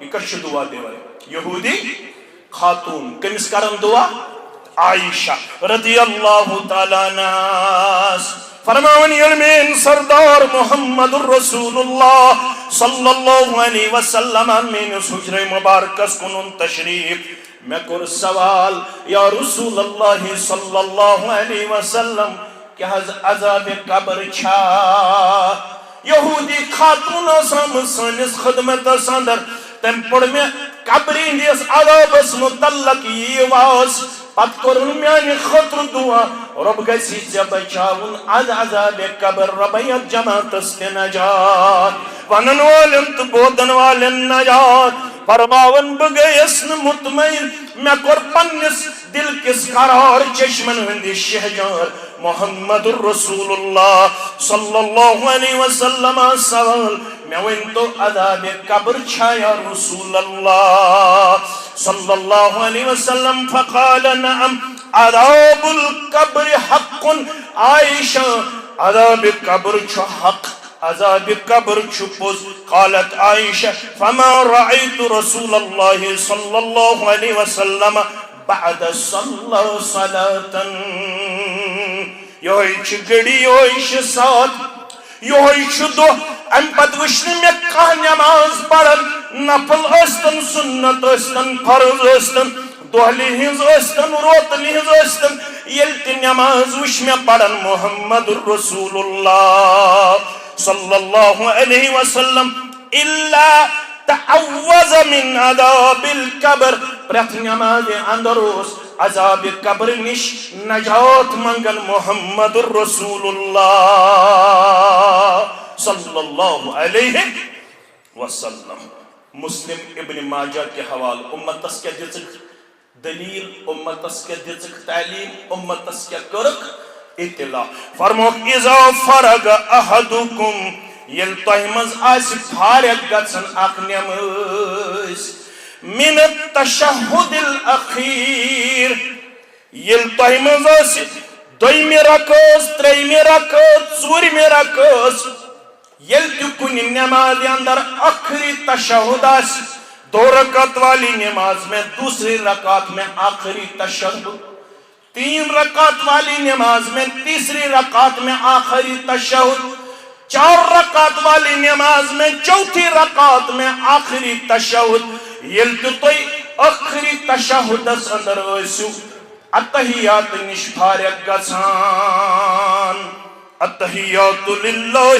یہ کش دعا دیوان یہودی خاتون کمس کرن دعا عائشہ رضی اللہ تعالیٰ عنہ فرماون یلمین سردار محمد الرسول اللہ صلی اللہ علیہ وسلم من حجر مبارکس کنن تشریف میں کر سوال یا رسول اللہ صلی اللہ علیہ وسلم کہ عذاب قبر چھا یہودی خاتون آسام سانس خدمت ساندر تم پڑھ میں قبری ہندیس عذابس متعلق یہ واس پت کرن میانہ خاطر دعا رب گژھی ژےٚ بچاون از عذاب قبر رب یتھ جماعتس تہِ نجات ونن والن تہٕ بودن والن نجات فرماون بہ گٔیس نہٕ مطمئن مےٚ کوٚر پننس دل کس قرار چشمن ہندِ شہجار محمد الرسول اللہ صلی اللہ علیہ وسلم سوال میں ون تو عذاب قبر چھا یا رسول اللہ صلی اللہ علیہ وسلم فقال نعم عذاب القبر حق عائشہ عذاب قبر چھو حق عذاب قبر چھو پوز قالت عائشہ فما رأيت رسول اللہ صلی اللہ علیہ وسلم بعد صلی صلاة یہوئی چھ گڑی یہوئی چھ ساتھ یہوئی چھ دو ام پت وشن میں کہا نماز پڑھن نفل استن سنت استن فرض استن دوہلی ہنز استن روتلی ہنز استن یلتی نماز وش میں پڑھن محمد الرسول اللہ صلی اللہ علیہ وسلم الا تعوذ من عذاب القبر پرت نماز اندروس عذاب قبر نش نجات منگن محمد الرسول اللہ صلی اللہ علیہ وسلم مسلم ابن ماجہ کے حوال امتس کے دزک دلیل امتس کے دزک تعلیم امتس کے کرک اطلاع فرموک اذا فرغ احدکم یل تہمز آس فارغ گژھن اکھ نماز من التشہد الاخیر یل تہمز آس دویمہِ رکعت ترٛیٚیمہِ رکعت ژوٗرمہِ رکعت یل تہ کن نماز اندر آخری تشہد آس 2 رکعت والی نماز میں دوسری رکعت میں آخری تشہد 3 رکعت والی نماز میں تیسری رکعت میں آخری تشہد 4 رکعت والی نماز میں چوتھی رکعت میں آخری تشہد یل تہ تُہۍ آخری تشہد اندر ٲسِو اتحیات نش فارغ گژھان التحیات للہ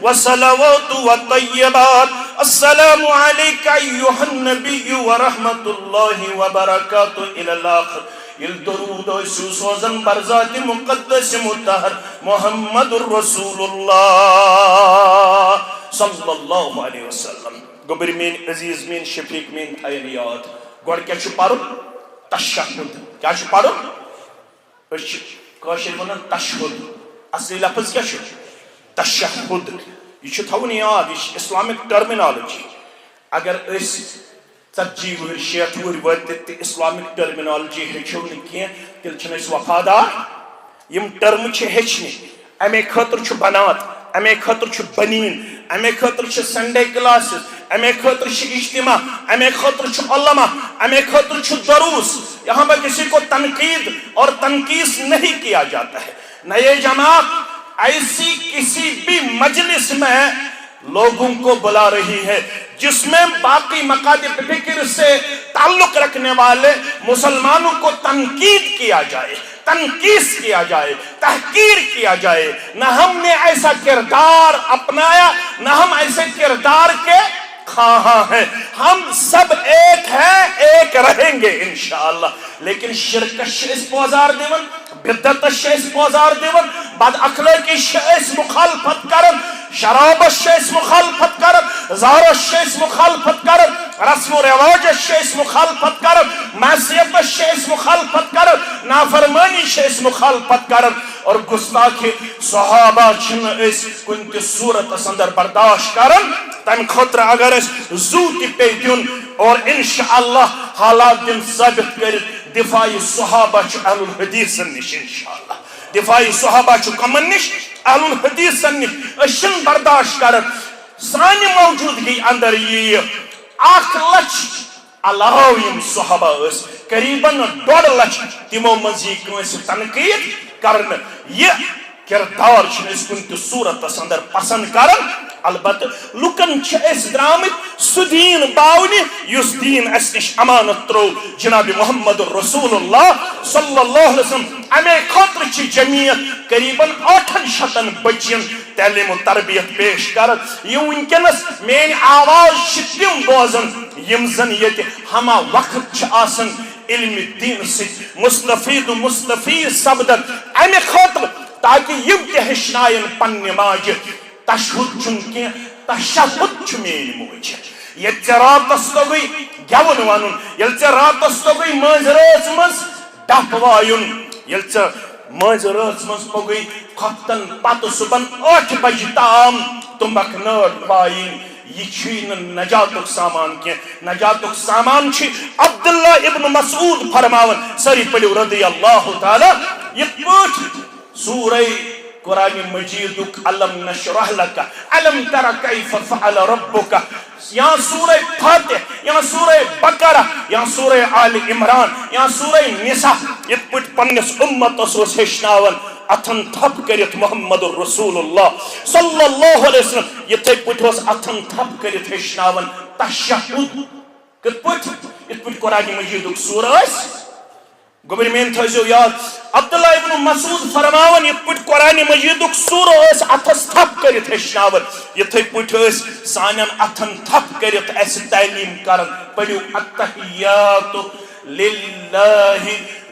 والصلوات والطیبات السلام علیک ایہا النبی ورحمت اللہ وبرکاتہ الی الاخر یل درود ٲسِو سوزن برذات مقدس مطہر محمد الرسول اللہ صلی اللہ علیہ وسلم گوبر مین عزیز مین شفیق مین تھاین یاد گوڑ کیا چھُ پرُن تشہد کیا چھُ پرُن أسۍ چھِ کٲشِرۍ وَنان تشہد اصلی لفظ کیا چھُ تشہد یہ چھُ تھاوُن یاد یہ چھِ اسلامک ٹرمینالوجی اگر أسۍ 40 وُہٕرۍ 60 وُہٕرۍ وٲتِتھ تہِ اسلامک ٹرمینالوجی ہیٚچھو نہٕ کینٛہہ تیٚلہِ چھِنہٕ أسۍ وفادار یِم ٹرمہٕ چھِ ہیٚچھنہِ اَمے خٲطرٕ چھُ بنات اَمے خٲطرٕ چھُ بنیٖن اَمے خٲطرٕ چھِ سنڈے کلاسز اَمے خٲطرٕ چھِ اجتماع اَمے خٲطرٕ چھُ علما اَمے خٲطرٕ چھُ دروس یہاں پر کسی کو تنقید اور تنقیس نہیں کیا جاتا ہے نئے جماعت ایسی کسی بھی مجلس میں لوگوں کو بلا رہی ہے جس میں باقی مکاتب فکر سے تعلق رکھنے والے مسلمانوں کو تنقید کیا جائے تنقیس کیا جائے تحقیر کیا جائے نہ ہم نے ایسا کردار اپنایا نہ ہم ایسے کردار کے خواہاں ہیں ہم سب ایک ہیں ایک رہیں گے انشاءاللہ لیکن شرکش اس پوزار دیون بدتش اس پوزار دیون بد اخلاقی اس مخالفت کرن شرابش اس مخالفت کرن زارش اس مخالفت کرن رسم و رواجش اس مخالفت کرن معصیتش اس مخالفت کرن نافرمانی اس مخالفت کرن اور گستاخی صحابہ چھن اس کنتی صورت اندر برداشت کرن تم خطر اگر اس زوتی پہ دن اور انشاءاللہ حالات دن ثابت کر دفاعی صحابہ چھ اہل الحدیث نش انشاءاللہ دفاعی صحابہ چھ کمن نش اہل الحدیث نش اشن برداشت کرن سانی موجودگی اندر یہ 1 لچھ علاوہ یم صحابہ اس قریباً 1.5 لچھ تمو مزی کنس تنقید کرن یہ کردار چھن اس کنتی صورت اندر پسند کرن البتہ لکن اس درامت سو دین باونی یس دین اس نش امانت ترو جناب محمد رسول اللہ صلی اللہ علیہ وسلم امی خاطر چھ جمعیت قریباً 800 بچین تعلیم و تربیت پیش کرد یہ ونکنس مین آواز چھ تم بوزن یم زن یت ہما وقت چھ آسن علم دین سے مستفید سبدن امی خاطر تاکہ یم تہ ہشنائن پنہ ماجہ تشہد چونکہ تشہد چھ مین موج یل راتس توگئی گون ون یل راتس توگئی مز رات مز ڈپ وایون یل مز رات مز پگئی کھۄفتن پتہ صبحن 8 بجہ تام تمبک نٲر وایِن یہ چھ نجاتک سامان کی نجاتک سامان چھ عبداللہ ابن مسعود فرماون سری پڑھو رضی اللہ تعالی یہ پوچھ سورہ قرآن مجیدک علم نشرح لک علم تر کیف فعل ربک یا سورہ فاتح یا سورہ بقرہ یا سورہ آل عمران یا سورہ نساء یہ پٹ پنس امت اس ہشناون اتھن تھپ کرت محمد الرسول اللہ صلی اللہ علیہ وسلم یہ تھے پٹ اتھن تھپ کرت ہشناون تشہد کت پٹ یہ پٹ قرآن مجیدک سورہ اس گوبر مین تھیزو یاد عبداللہ ابن مسعود فرماون یہ پٹ قرآن مجیدک سورہ اس اتھس تھپ کرت ہشناون یہ تھے پٹ اس سانن اتھن تھپ کرت اس تعلیم کرن پڑھو التحیات للہ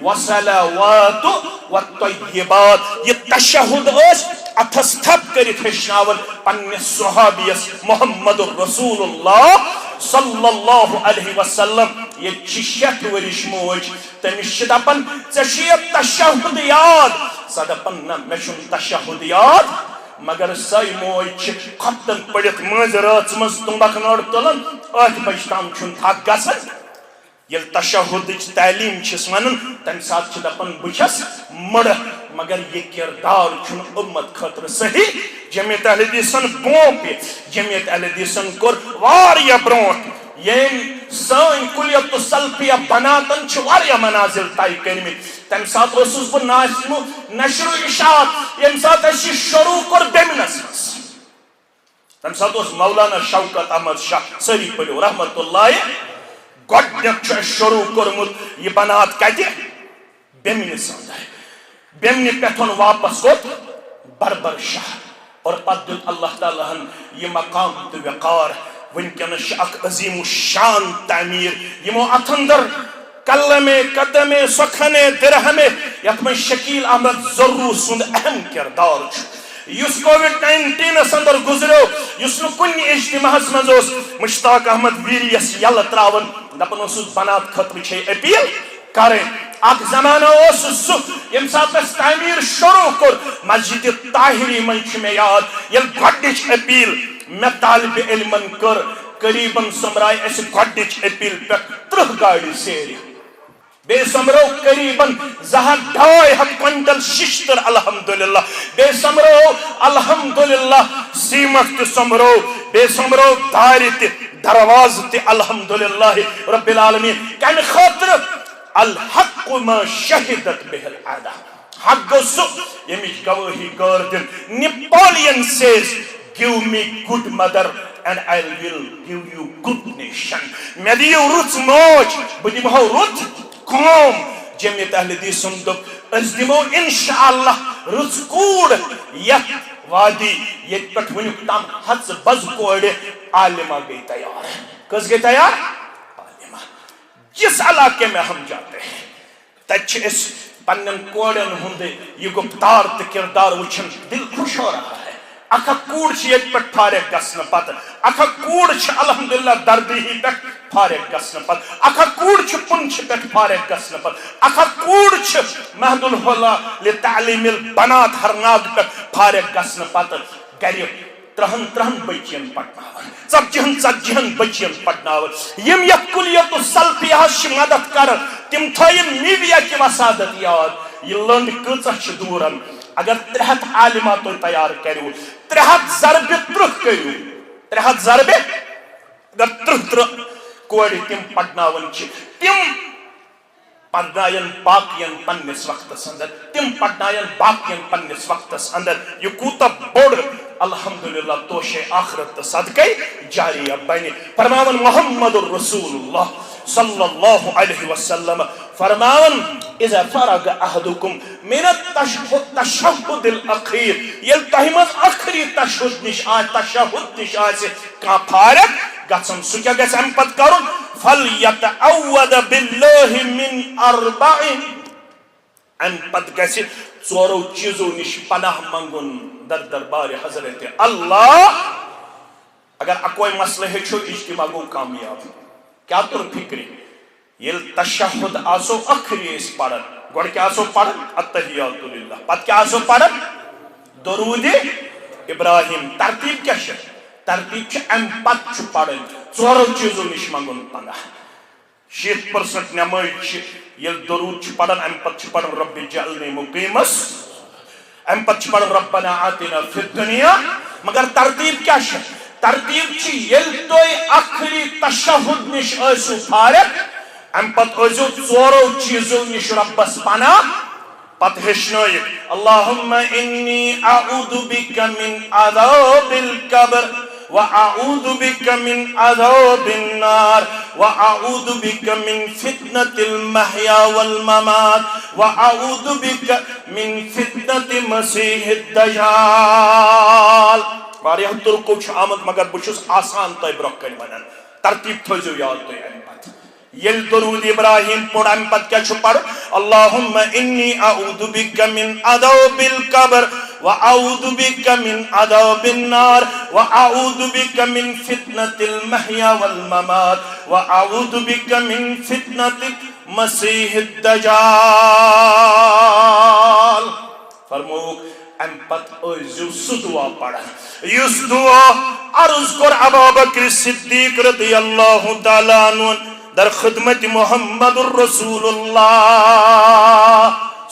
وصلوات والطیبات یہ تشہد اس اتھس تھپ کرت ہشناون پنس صحابیس محمد الرسول اللہ صلی اللہ علیہ وسلم یہ 6 ورش موج تمس دپن ژے تشہد یاد سا دپن نہ مے چھُنہٕ تشہد یاد مگر سائی موج خطن پڑھت مز رات مز تمبک نار تلن 8 بج تام چھُنہٕ تھک گژھان یل تشہد تعلیم چھس ونن تمہ سات چھ دپن بہ چھس مڑ مگر یہ کردار چھن امت خطر صحیح جمعیت اہل حدیثن بوپ جمعیت اہل حدیثن کور واریا برونٹ یم سن کلیت سلفیہ بناتن چھ واریا منازل طے کرمت تم سات اوسس بہ ناشم نشر و اشاعت یم سات اس شروع کور بیمنس تم سات اوس مولانا شوکت احمد شاہ سری پڑھو رحمت اللہ گۄڈنیُک چھُ اَسہِ شروع کوٚرمُت یہِ بنات کتہِ بیمنس اندر بیمنہِ پٮ۪ٹھ واپس کوٚت بربر شاہ اور پتہٕ دیُت اللہ تعالیٰ ہن یہِ مقام تہٕ وقار ونکیٚنس چھِ اکھ عظیم الشان تعمیٖر یِمو اتھ اندر قلمے قدمے سۄکھنے درہمے یتھ منٛز شکیل احمد ضروٗ سُنٛد اہم کردار چھُ یُس کووِڈ-19 اندر گزریو یُس نہٕ کُنہِ اجتماعس منٛز اوس مشتاق احمد ویری یس یلہٕ تراوان دپان اوسُس بنات خٲطرٕ چھے اپیل کرٕنۍ اکھ زمانہ اوس سُہ ییٚمہِ ساتہٕ أسۍ تعمیٖر شروع کوٚر مسجد طاہری منٛز چھُ مےٚ یاد ییٚلہِ گۄڈنِچ اپیل مےٚ طالبہِ علمن کٔر قریباً سوٚمبراے اَسہِ گۄڈنِچ اپیل پٮ۪ٹھ 30 گاڑِ سیرِ بیٚیہِ سوٚمبرو قریباً 200-250 کوینٹل ششتر الحمدللہ بیٚیہِ سوٚمبرو الحمدللہ سیٖمٹ تہِ سوٚمبرو بیٚیہِ سوٚمبرو دارِ تہِ دروازٕ تہِ الحمدللہ رب العالمین کمہِ خٲطرٕ الحق ما شہدت به العدا حق گو سُہ ییٚمِچ گوٲہی غٲر دِن Napoleon says give me good mother and I will give you good nation مےٚ دِیِو رٕژ موج بہٕ دِمہو رُت قوم جمعیت اہل حدیثن دوٚپ أسۍ دِمو انشاءاللہ رٕژ کوٗر یتھ وادی ییٚتہِ پٮ۪ٹھ وٕنیُک تام ہژٕ بزٕ کورِ عالمہ گٔے تیار کٔژ گٔے تیار عالمہ جس علاقے میں ہم جاتے ہیں تتہِ چھِ أسۍ پننٮ۪ن کورٮ۪ن ہُنٛد یہِ گُفتار تہٕ کردار وٕچھن دل خوش ہو رہا ہے اکھ اکھ کوٗر چھِ ییٚتہِ پٮ۪ٹھ فارغ گژھنہٕ پتہٕ اکھ اکھ کوٗر چھِ الحمدللہ دردیہی پٮ۪ٹھ فارغ گژھنہٕ پتہٕ اکھ اکھ کوٗر چھِ پُنچھِ پٮ۪ٹھ فارغ گژھنہٕ پتہٕ اکھ اکھ کوٗر چھِ محد الحلا لتعلیٖم البنات ہرناگ پٮ۪ٹھ فارغ گژھنہٕ پتہٕ گرِ 30 بچین پرناوان 40 بچین پرناوان یم یتھ کلیت سلفیہس چھِ مدد کران تم تھٲیِن میڈیا کی وسادت یاد یہ لنڈ کۭژاہ چھِ دوٗرن اگر 300 عالمہ تُہۍ تیار کٔرِو 300 ضربہِ 30 کٔرِو 300 ضربہِ اگر 30 کورِ تم پرناوان چھِ تم پرناین باقین پننس وقتس اندر تم پرناین باقین پننس وقتس اندر یہ کوتاہ بوڑ الحمدللہ توشے آخرت صدقے جاریہ بنی فرماون محمد الرسول اللہ صلی اللہ علیہ وسلم فرماون اذا فرغ احدکم من التشہد الاخیر یل تہمز اخری تشہد نش آسے کا فارغ گژھن سُہ کیٛاہ گژھِ اَمہِ پتہٕ کرُن فَلْيَتَعَوَّدَ بِاللَّهِ مِنْ أَرْبَعٍ اَمہِ پتہٕ گژھِ 4 چیٖزو نِش پناہ منگُن در دربار حضرت اللہ اگر اکوے مسئلہ ہیٚچھو اجتماع گوٚو کامیاب کیٛاہ توٚر فِکرِ ییٚلہِ تشہد آسو ٲخری أسۍ پران گۄڈٕ کیٛاہ آسو پران التحیاتُ للہ پتہٕ کیٛاہ آسو پران درود ابراہیم ترتیب کیٛاہ چھِ ترتیب چھِ اَمہِ پتہٕ چھُ پران 4 چیٖزو نِش منگُن پناہ 70% نمٲز چھِ ییٚلہِ درود چھِ پران اَمہِ پتہٕ چھِ پران رب اجعلنی مقیمس اَمہِ پتہٕ چھِ پران ربنا آتنا فی الدنیا مگر ترتیب کیٛاہ چھِ ترتیب چھِ ییٚلہِ تُہۍ ٲخری تشہد نِش ٲسِو فارغ اَمہِ پتہٕ ٲسِو 4 چیٖزو نِش رۄبس پناہ پتہٕ ہیٚچھنٲیِتھ اللہم انی اعوذ بک من عذاب القبر وأعوذ بك من عذاب النار وأعوذ بك من فتنة المحيا والممات وأعوذ بك من فتنة مسيح الدجال واریاہ ترکو چھُ آمُت مگر بہٕ چھُس آسان تۄہہِ برونٛہہ کنہِ ونان ترتیب تھٲیزیو یاد تُہۍ اَمہِ پتہٕ ییٚلہِ درود ابراہیم پوٚر اَمہِ پتہٕ کیٛاہ چھُ پرُن اللہم انی اعوذ بک من عذاب القبر وأعوذ بك من عذاب النار وأعوذ بك من فتنة المحيا والممات وأعوذ بك من فتنة مسيح الدجال فرموک اَمہِ پتہٕ ٲسۍزیو سُہ دعا پران یُس دعا عرض کوٚر ابا بکر صدیق رضی اللہ تعالیٰ عنہ در خدمت محمد الرسول اللہ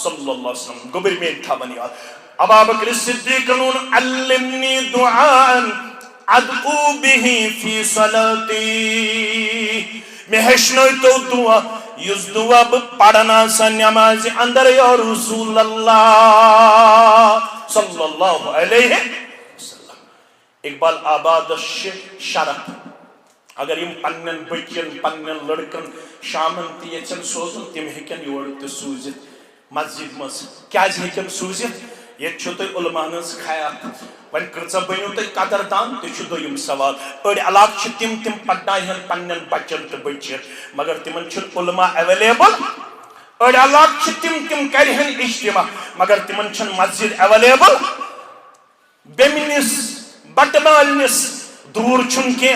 صلی اللہ علیہ وسلم گبر میں تھا بنیاد ابا بکر صدیق نون علمنی دعاء ادعو به فی صلاتی میں ہشنوی تو دعا یس دعا پڑھنا سا نماز اندر یا رسول اللہ صلی اللہ علیہ وسلم اقبال آباد شرف اگر یم پنن بچن پنن لڑکن شامن تیچن سوزن تم ہکن یور تہ سوزت مسجد مز کیاز ہکن سوزت یہ چھو تو علماء ہنز خیال ون کرژا بنیو تھی قدر دان تہ دویم سوال اڑ علاقہ تم پڑھائن پنن بچن تو بچن مگر تمن علماء اویلیبل اڑ علاقہ تم کرہن اجتماع مگر تمن چھن مسجد اویلیبل بیمنس بٹمالنس دور چھن کی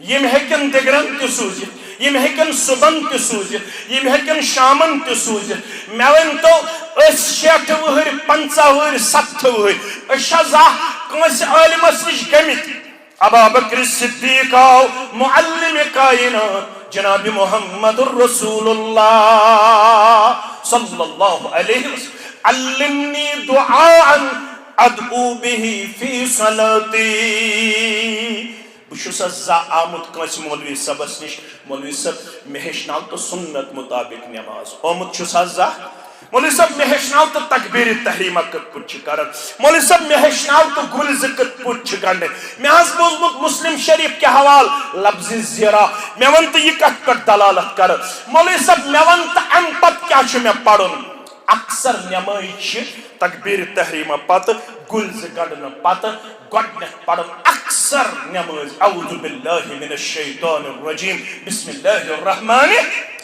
یم ہکن دگرن تہ سوزت یم ہکن صبحن تہ سوزت یم ہکن شامن تہ سوزت مے ون تو 60 وہر 50 وہر 70 وہر شزا کنس عالمس نش گمت ابا بکر صدیق آو معلم کائنات جناب محمد الرسول اللہ صلی اللہ علیہ وسلم علمنی دعاء ادعو به فی صلاتی بشوس زا آمد کنس مولوی صاحبس نش مولوی صاحب میں ہشناو تو سنت مطابق نماز آمد چھسا زا مولوی صاحب میں ہشناو تو تکبیر تحریمہ کت پوچھ کرن مولوی صاحب میں ہشناو تو گلز کت پوچھ گنڈے میں ہاں بوزمت مسلم شریف کے حوال لفظ زیرہ میں ونت یہ کت پر دلالت کر مولوی صاحب میں ونت ام پت کیا چھو میں پڑھن اکثر نمائی چھ تکبیر تحریمہ پت گلز گنڈن پت گوڑنت پڑھن اکثر نماز اعوذ باللہ من الشیطان الرجیم بسم اللہ الرحمن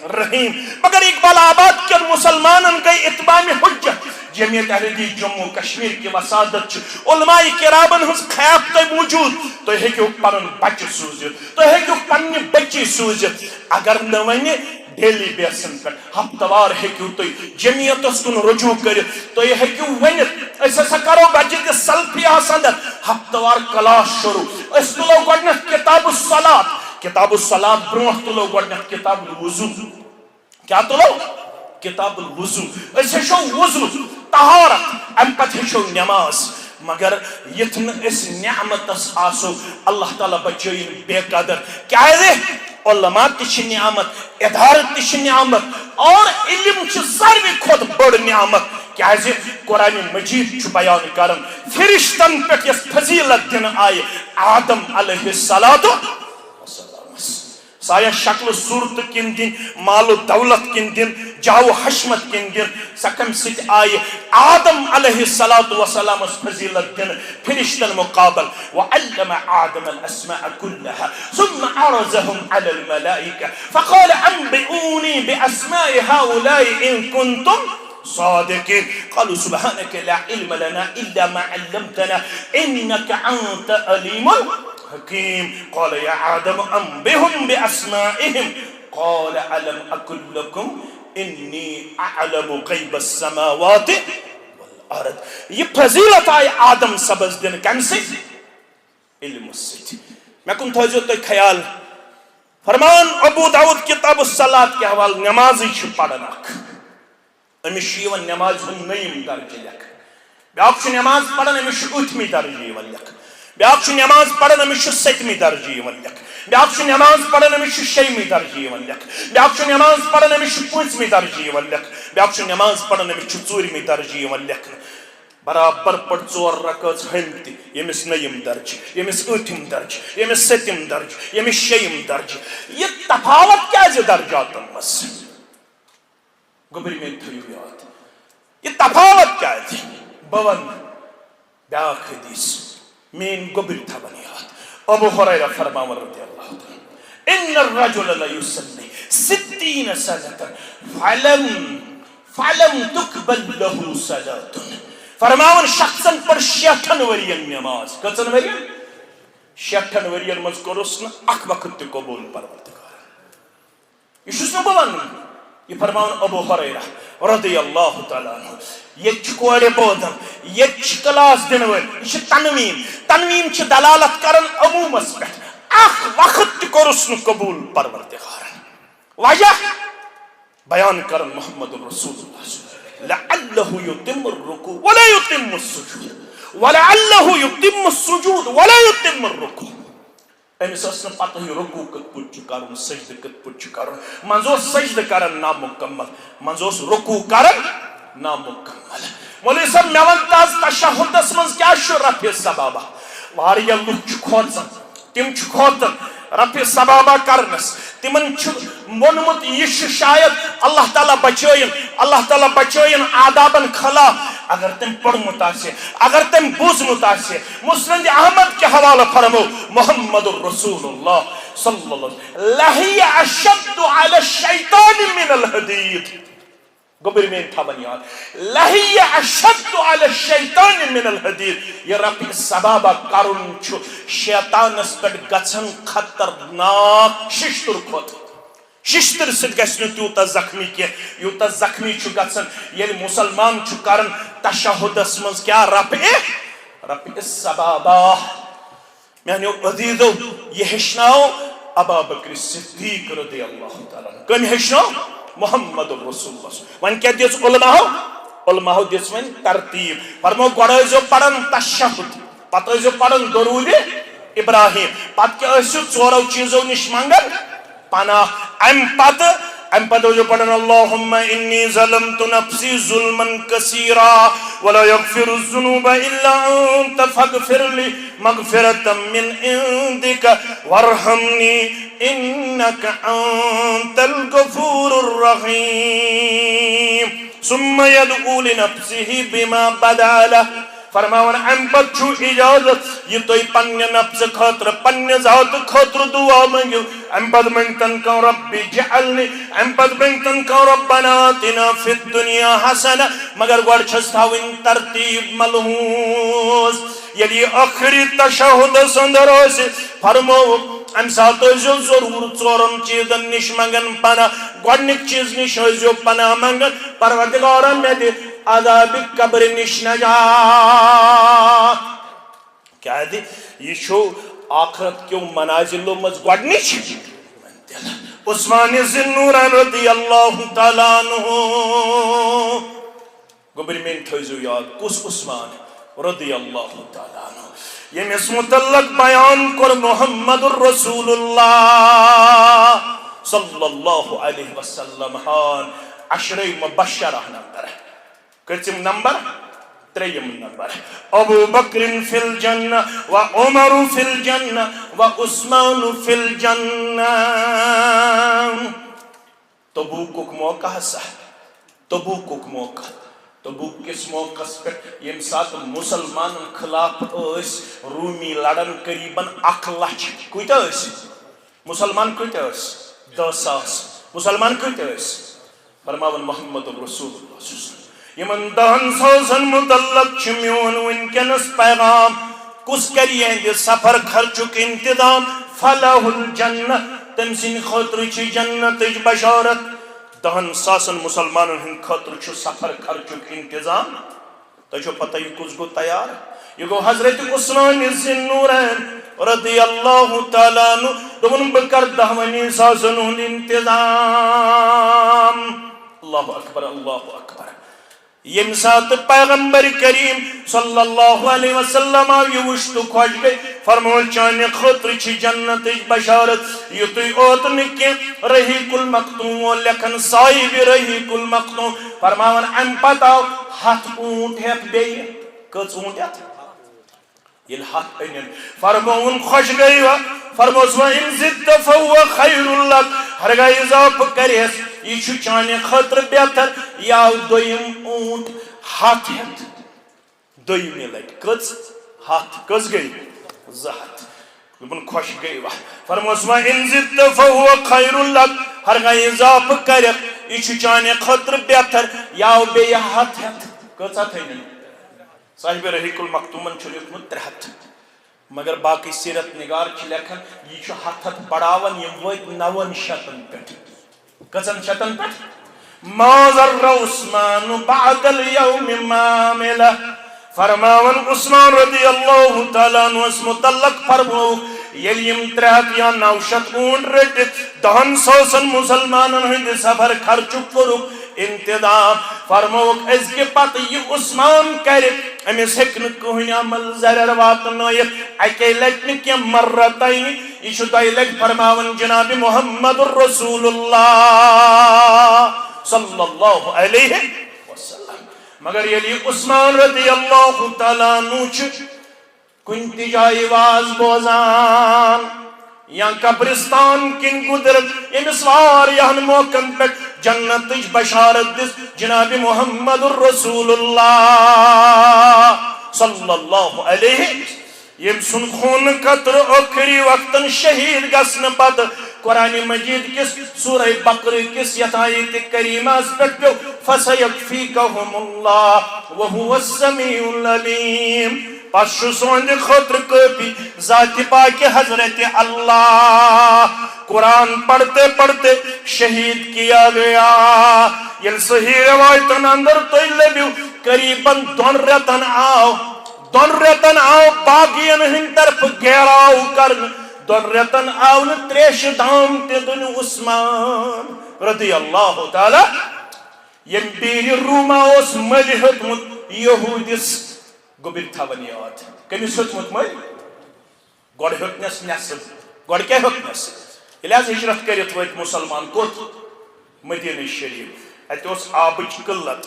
الرحیم مگر اقبال آباد کے مسلمانن گئی اتمام حجت جمعیت اہل حدیث جموں کشمیر کی وسادت علماء کرامن ہنس خیاب تو موجود تو ہیکو پنن بچ سوزت تو ہیکو پنن بچی سوزت اگر نوانی ڈیلی بیسن پر ہفتوار ہیکو تو جمعیت اس کن رجوع کر تو یہ ہیکو ونت ایسا سا کرو بچی کے سلفی آسان در ہفتوار کلاس شروع اس تلو گوڑنت کتاب الصلاة کتاب الصلاة برونح تلو گوڑنت کتاب الوضو کیا تلو کتاب الوضو اس ہشو وضو طہارت ام پت ہشو نماز مگر یتن اس نعمت اس آسو اللہ تعالیٰ بچوئین بے قدر کیا ہے علماء تش نعمت ادارت تش نعمت اور علم چھ ساروی خود بڑ نعمت کیا ہے قرآن مجید چھ بیان کرن فرشتن پہ یس فضیلت دن آئے آدم علیہ السلام سایہ شکل صورت کن دن مال و دولت کن دن جاو حشمت کن دن سکم ست آئے آدم علیہ السلام فضیلت دن فرشتن مقابل وعلم آدم الاسماء كلها ثم عرضهم على الملائكة فقال انبئوني باسماء هؤلاء ان كنتم صادقين قالوا سبحانك لا علم لنا الا ما علمتنا انك انت عليم حكيم قال يا آدم انبئهم باسمائهم قال الم اقل لكم انی اعلم غیب السماوات والارض یہ فضیلت آئی آدم سبز دن کم سے علم سے میں کن تھوزیو تو خیال فرمان ابو داود کتاب الصلاة کے حوال نمازی چھ پڑھنا امیش یون نماز ہم نیم درجہ لکھ بیاکش نماز پڑھنا امیش اتمی درجہ لکھ بیاکش نماز پڑھنا امیش ستمی درجہ لکھ بیاکش نماز پڑھنا امیش شیمی درجہ لکھ بیاکش نماز پڑھنا امیش پونچمی درجہ لکھ بیاکش نماز پڑھنا امیش چوریمی درجہ لکھ برابر پڑ ژور رکعت ہنتی یمس نیم درج یمس ٲٹھم درج یمس ستم درج یمس شیم درج یہ تفاوت کیازِ درجاتن مس گوبر میں تھیو یاد یہ تفاوت کیازِ بون بیاکھ حدیث مین گوبر تھاون یاد ابو ہریرہ فرماون رضی اللہ تعالی ان الرجل لا يصلي 60 سنة فلم تقبل له صلاة فرماون شخصن پر 60 ورین نماز کتن ورین 60 ورین مز کرسن اک وقت تے قبول پروردگار یہ چھس نہ بولن یہ فرماون ابو ہریرہ رضی اللہ تعالی عنہ یہ کوڑے بودن یہ کلاس دن ول یہ تنوین چھ دلالت کرن عمومس پہ اک وقت تے کرسن قبول پروردگار وجہ بیان کرن محمد رسول اللہ صلی اللہ علیہ وسلم لعلہ یتم الرکوع ولا یتم السجود ولعلہ یتم السجود ولا یتم الرکوع. امس اس پتہ رکوع کت پٹ کرن سجدہ کت پٹ کرن منزوس سجدہ کرن نامکمل منزوس رکوع کرن نامکمل. مولوی صاحب مے ون تاز تشہدس من کیا رفع سبابہ واریا لوک کھوژان تم کھوتن رفع سبابہ کرنس تمن وونمت یہ شاید اللہ تعالیٰ بچائن اللہ تعالیٰ بچائن آدابن خلاف. اگر تم پڑھمت آسے اگر تم بوزمت آسے مسند احمد کے حوالہ فرمو محمد الرسول اللہ صلی اللہ علیہ وسلم لہی اشد علی الشیطان من الحدید. گوبر میں تھاون یاد لہی اشد علی الشیطان من الحدید. یہ رفع سبابہ کرن چھو شیطانس پہ گژھن خطرناک ششتر کھوت. ششتر سۭتۍ گژھِ نہٕ تیوٗتاہ زخمی کینٛہہ یوٗتاہ زخمی چھُ گژھان ییٚلہِ مُسلمان چھُ کران تشہدس منٛز کیٛاہ رفع سبابہ. میانیو عزیزو یہ ہیٚچھناو ابا بکر صدیق رضی اللہ تعالیٰ کٔمۍ ہیٚچھناو محمد الرسول اللہ. وۄنۍ کیٛاہ دِژ علماہو دِژ وۄنۍ ترتیٖب فرمو گۄڈٕ ٲسۍزیو پران تشہد پتہٕ ٲسۍزیو پران درود ابراہیم پتہٕ کیٛاہ ٲسِو ژورو چیٖزو نِش منگان پناہ. ام پتہ جو پڑھن اللہم انی ظلمت نفسی ظلما کثیرا ولا یغفر الذنوب الا انت فاغفر لی مغفرتا من عندک وارحمنی انک انت الغفور الرحیم. ثم يدعو لنفسه بما بدا له. فرماون ام پت چھو اجازت یہ توی پنہ نفس خاطر پنہ ذات خاطر دعا منگو. ام پت منگتن کو رب جعلنی ام پت منگتن کو ربنا آتنا فی الدنیا حسنہ. مگر گوڑ چھس تھاوین ترتیب ملحوظ یلی آخری تشہد سندر ہوئے فرمو ام سات ٲسۍزیو ضرور ژورن چیزن نش منگن پناہ. گۄڈنیُک چیز نش ٲسۍزیو پناہ منگن پروردگارا مے دِ عذاب قبر نش نجات. کیا دی یہ چھو آخرت کیوں منازلوں مز گۄڈنِچ عثمان ذی رضی اللہ تعالیٰ عنہ. گوبر میں تھٲیزیو یاد کُس عثمان رضی اللہ تعالیٰ عنہ ییٚمِس متعلق بیان کوٚر محمد الرسول اللہ صلی اللہ علیہ وسلم ہان عشرہ مبشرہ نمبر کٔژِم نمبر ترٛیٚیِم نمبر. ابو بکر فی الجنہ و عمر فی الجنہ و عثمان فی الجنہ. تبوکُک موقع ہسا تبوکُک موقع تبوک کس موقع پہ یم سات مسلمان خلاف رومی لڑن قریباً 1,00,000 کۭتیاہ ٲسۍ مسلمان کۭتیاہ ٲسۍ 10,000 مسلمان کۭتیاہ ٲسۍ فرماون محمد الرسول اللہ یمن 10,000 متعلق چھ میون ونکینس پیغام کس کری یہندِ سفر خرچک انتظام فلاح الجنہ تم سن خاطر چھ جنتچ بشارت. 10,000 مسلمانن ہند خاطر چھ سفر خرچک انتظام. تہ چھو پتہ یہ کس گو تیار یہ گو حضرت عثمان ذی النورین رضی اللہ تعالیٰ عنہ دوپن بہ کر 10,000 ہند انتظام. اللہ اکبر اللہ اکبر. یم سات پیغمبر کریم صلی اللہ علیہ وسلم یہ وشت خوش گئی فرمول چانہ خاطر چھ جنت بشارت یتھ اوت نکی رحیق المختوم لکھن صاحب رحیق المختوم فرماون ام پتہ 7 اونٹ ہیت بیٚیہِ کٔژ اونٹ ہیت ییٚلہِ 7 أنِن فرموون خوش گئی فرموس وَإِن زِدْتَ فَهُوَ خَيْرٌ لَكَ ہرگاہ اضافہ کریس یہ چھُ چانہ خاطر بہتر. یا دویم اونٹ 7 ہیت دویمہِ لٹہِ کٔژ 7 کٔژ گئی 2 دوپُن خوش گئی فرموس وَإِن زِدْتَ فَهُوَ خَيْرٌ لَكَ ہرگاہ اضافہ کرکھ یہ چھُ چانہ خاطر بہتر. یا بیٚیہِ 7 ہیت کۭژاہ تھٲینن صاحب رحیق المختومن چھُ لیوکھمُت 300 مگر باقی سیرت نگار چھ لیکھن یہ چھُ 700 بڑاون یم وٲتۍ 900 پٮ۪ٹھ کٔژن شتن پٮ۪ٹھ. ما ضر عثمان بعد اليوم ما عمل فرماون عثمان رضی اللہ تعالیٰ عنہ متعلق فرمو ییٚلہِ یم 300 یا 900 اونٹ رٔٹِتھ 10,000 مسلمانن ہند سفر خرچک کوٚرُکھ انتظام فرموک ازکہ پتہ یہ عثمان کر امس ہیکن کہن عمل ضرر واتنائت اکی لٹن کی مرتین یہ دائی لٹ فرماون جناب محمد الرسول اللہ صلی اللہ علیہ وسلم مگر یلی عثمان رضی اللہ تعالیٰ عنہ کن تجائی واز بوزان یا قبرستان کن قدرت امس واریہن موقعن پر جنت بشارت دس جناب محمد الرسول اللہ صلی اللہ علیہ وسلم یم سن خون قطر اخری وقتن شہید گسن پت قرآن مجید کس سورہ بقر کس یتایت کریمہ اسپیٹ پیو فَسَيَكْفِيكَهُمُ اللَّهُ وَهُوَ السَّمِيعُ الْعَلِيمُ پس سوند خطر کپی ذات پاک حضرت اللہ قرآن پڑھتے پڑھتے شہید کیا گیا یل صحیح روایتن اندر تو لبیو قریباً دون ریتن آو باغین ہن طرف گھیراو کرن دون ریتن آو تریش دام تے دن عثمان رضی اللہ تعالی یم بیر روما اس ملی حکمت یہودس گوبر تھاون یاد کمس حکمت ملی گوڑ حکمس نصب گوڑ کیا حکمس الیاز ہجرت کرت ویت مسلمان کوت مدینہ شریف اتوس آبچ قلت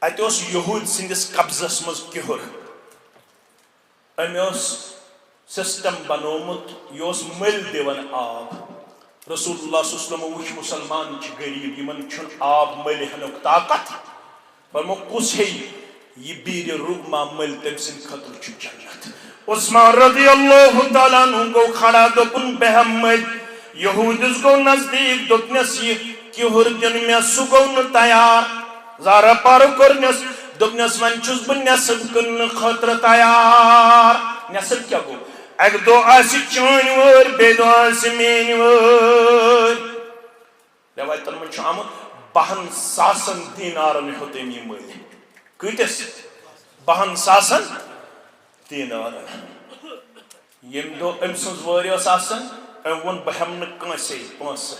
اتوس یہود سندس قبضس مز کہر امیوس سسٹم بنومت یوس مل دیون آب رسول اللہ صلی اللہ علیہ وسلم وچ مسلمان چھ غریب یمن چھن آب مل ہنک طاقت فرمو کس ہے یہ بیر روما مل تم سن خطر چھ جنت عثمان رضی اللہ تعالیٰ عنہ کو کھڑا دکن بہم مل یہودس کو نزدیک دکنس یہ کہر دن میں سگون تیار زارا پار کرنس دکنس من چھس بن نصب کن خطر تیار نصب کیا گو ایک دو آسی چان ور بے دو آسی مین ور روایتن من چھو آمد 2,000 دینارن ہوتے می ملی کیتس 2,000 دینارن یم دو امسنز وریوس آسن ام ون بہم نکانسی پانس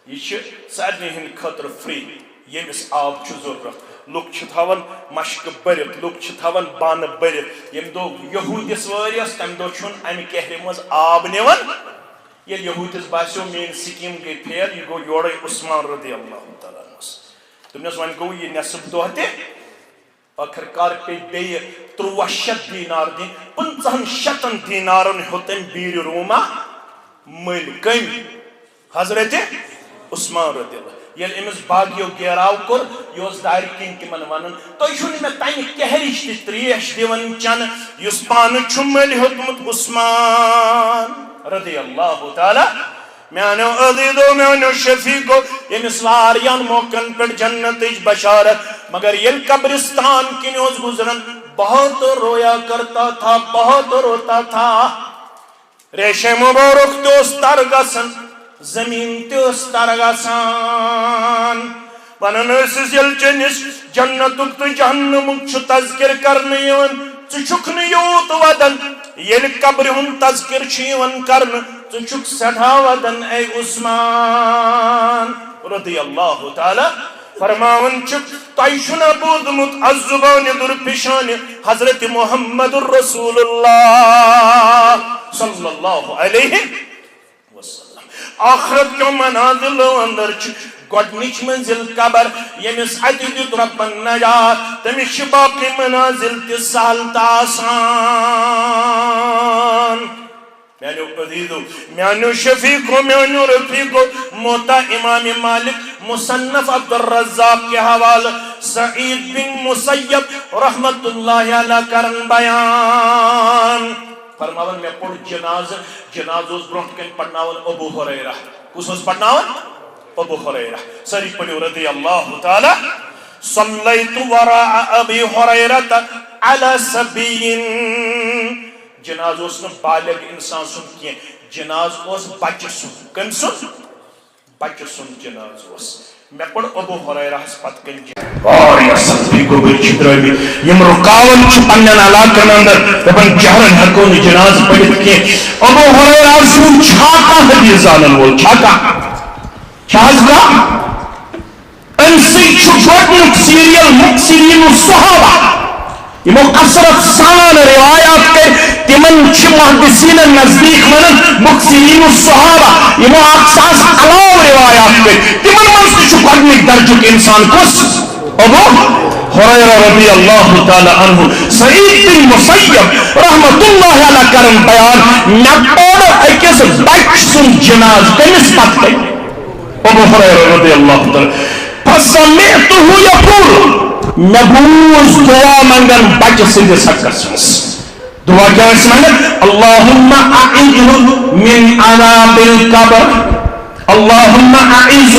یہ چھ سارنی ہن خطر فری یمس آب چھ ضرورت لوک چھ تھاون مشک برت لوک چھ تھاون بان برت یم دو یہودس وریس تم دو چھن ام کہر مز آب نیون یہ یہودس باسیو مین سکیم گئی پھیر یہ گو یوڑے عثمان رضی اللہ تعالیٰ عنہ تمنس ون گو یہ نصب دہتے آخر کار پہ بے 300 دینار دین 500 دینارن ہوتن بیر روما مل کم حضرت عثمان رضی اللہ یل امس باغیو گیراو کر یوس دار کن تمن ونن تو چھن میں تمہ کہرش تہ تریش دیون چن یس پان چھمل حکمت عثمان رضی اللہ تعالی میانو عزیزو میانو شفیقو یمس واریان موقعن پر جنت بشارت مگر یل قبرستان کن اوز گزرن بہت رویا کرتا تھا بہت روتا تھا ریش مبارک دوست ترگسن زمین تیوس ترگسان ونن اسس یل چنس جنتک تو جہنمک چھ تذکر کرنے یون چکن یوت ودن یل قبر ہن تذکر چھ کرن چک سٹھا ودن اے عثمان رضی اللہ تعالی فرماون چک تائشنا بودمت الزبان در پیشان حضرت محمد الرسول اللہ صلی اللہ علیہ وسلم آخرت کو منازل اندر چک گوڑنچ منزل قبر یمس عدی دیت رب النجات تمش باقی منازل تسال تاسان میانو عزیزو میانو شفیقو میانو رفیقو موتا امام مالک مصنف عبد الرزاق کے حوال سعید بن مسیب رحمت اللہ علیہ کرن بیان فرماون میں پڑھ جناز اس برونٹ کن پڑھناون ابو حریرہ کس اس پڑھناون ابو حریرہ سری پڑھو رضی اللہ تعالی صلیت وراء ابی حریرہ علی سبین جناز اس نے بالغ انسان سن کیا جناز اس بچ سن کم سن بچ سن جناز اس میں پڑھ ابو حریرہ پت کن اور یہ سبی کو برچ درائی یم رکاون چھ پنن علاقن اندر دبن جہرن حقون جناز پڑھت کی ابو حریرہ سن چھاکا حدیث آنن وول چھاکا چھاز کا سیریل مکسرین الصحابہ یمو کثرت سان روایات کر تمن محدثین نزدیک ونن مکسرین الصحابہ یمو اقساس علاوہ روایات کر تمن من گۄڈنیک درجک انسان کس ابو ہریرہ رضی اللہ تعالی عنہ سعید بن مسیب رحمت اللہ علیہ کرن بیان مے پڑ اکس بچ سن جناز کمس پتہ ابو ہریرہ رضی اللہ تعالی فسمعته یقول نبوز دعا منگن بچ سندس حقس مس دعا کیا اس منگن اللہم اعیذ من عذاب القبر اللہم اعیذ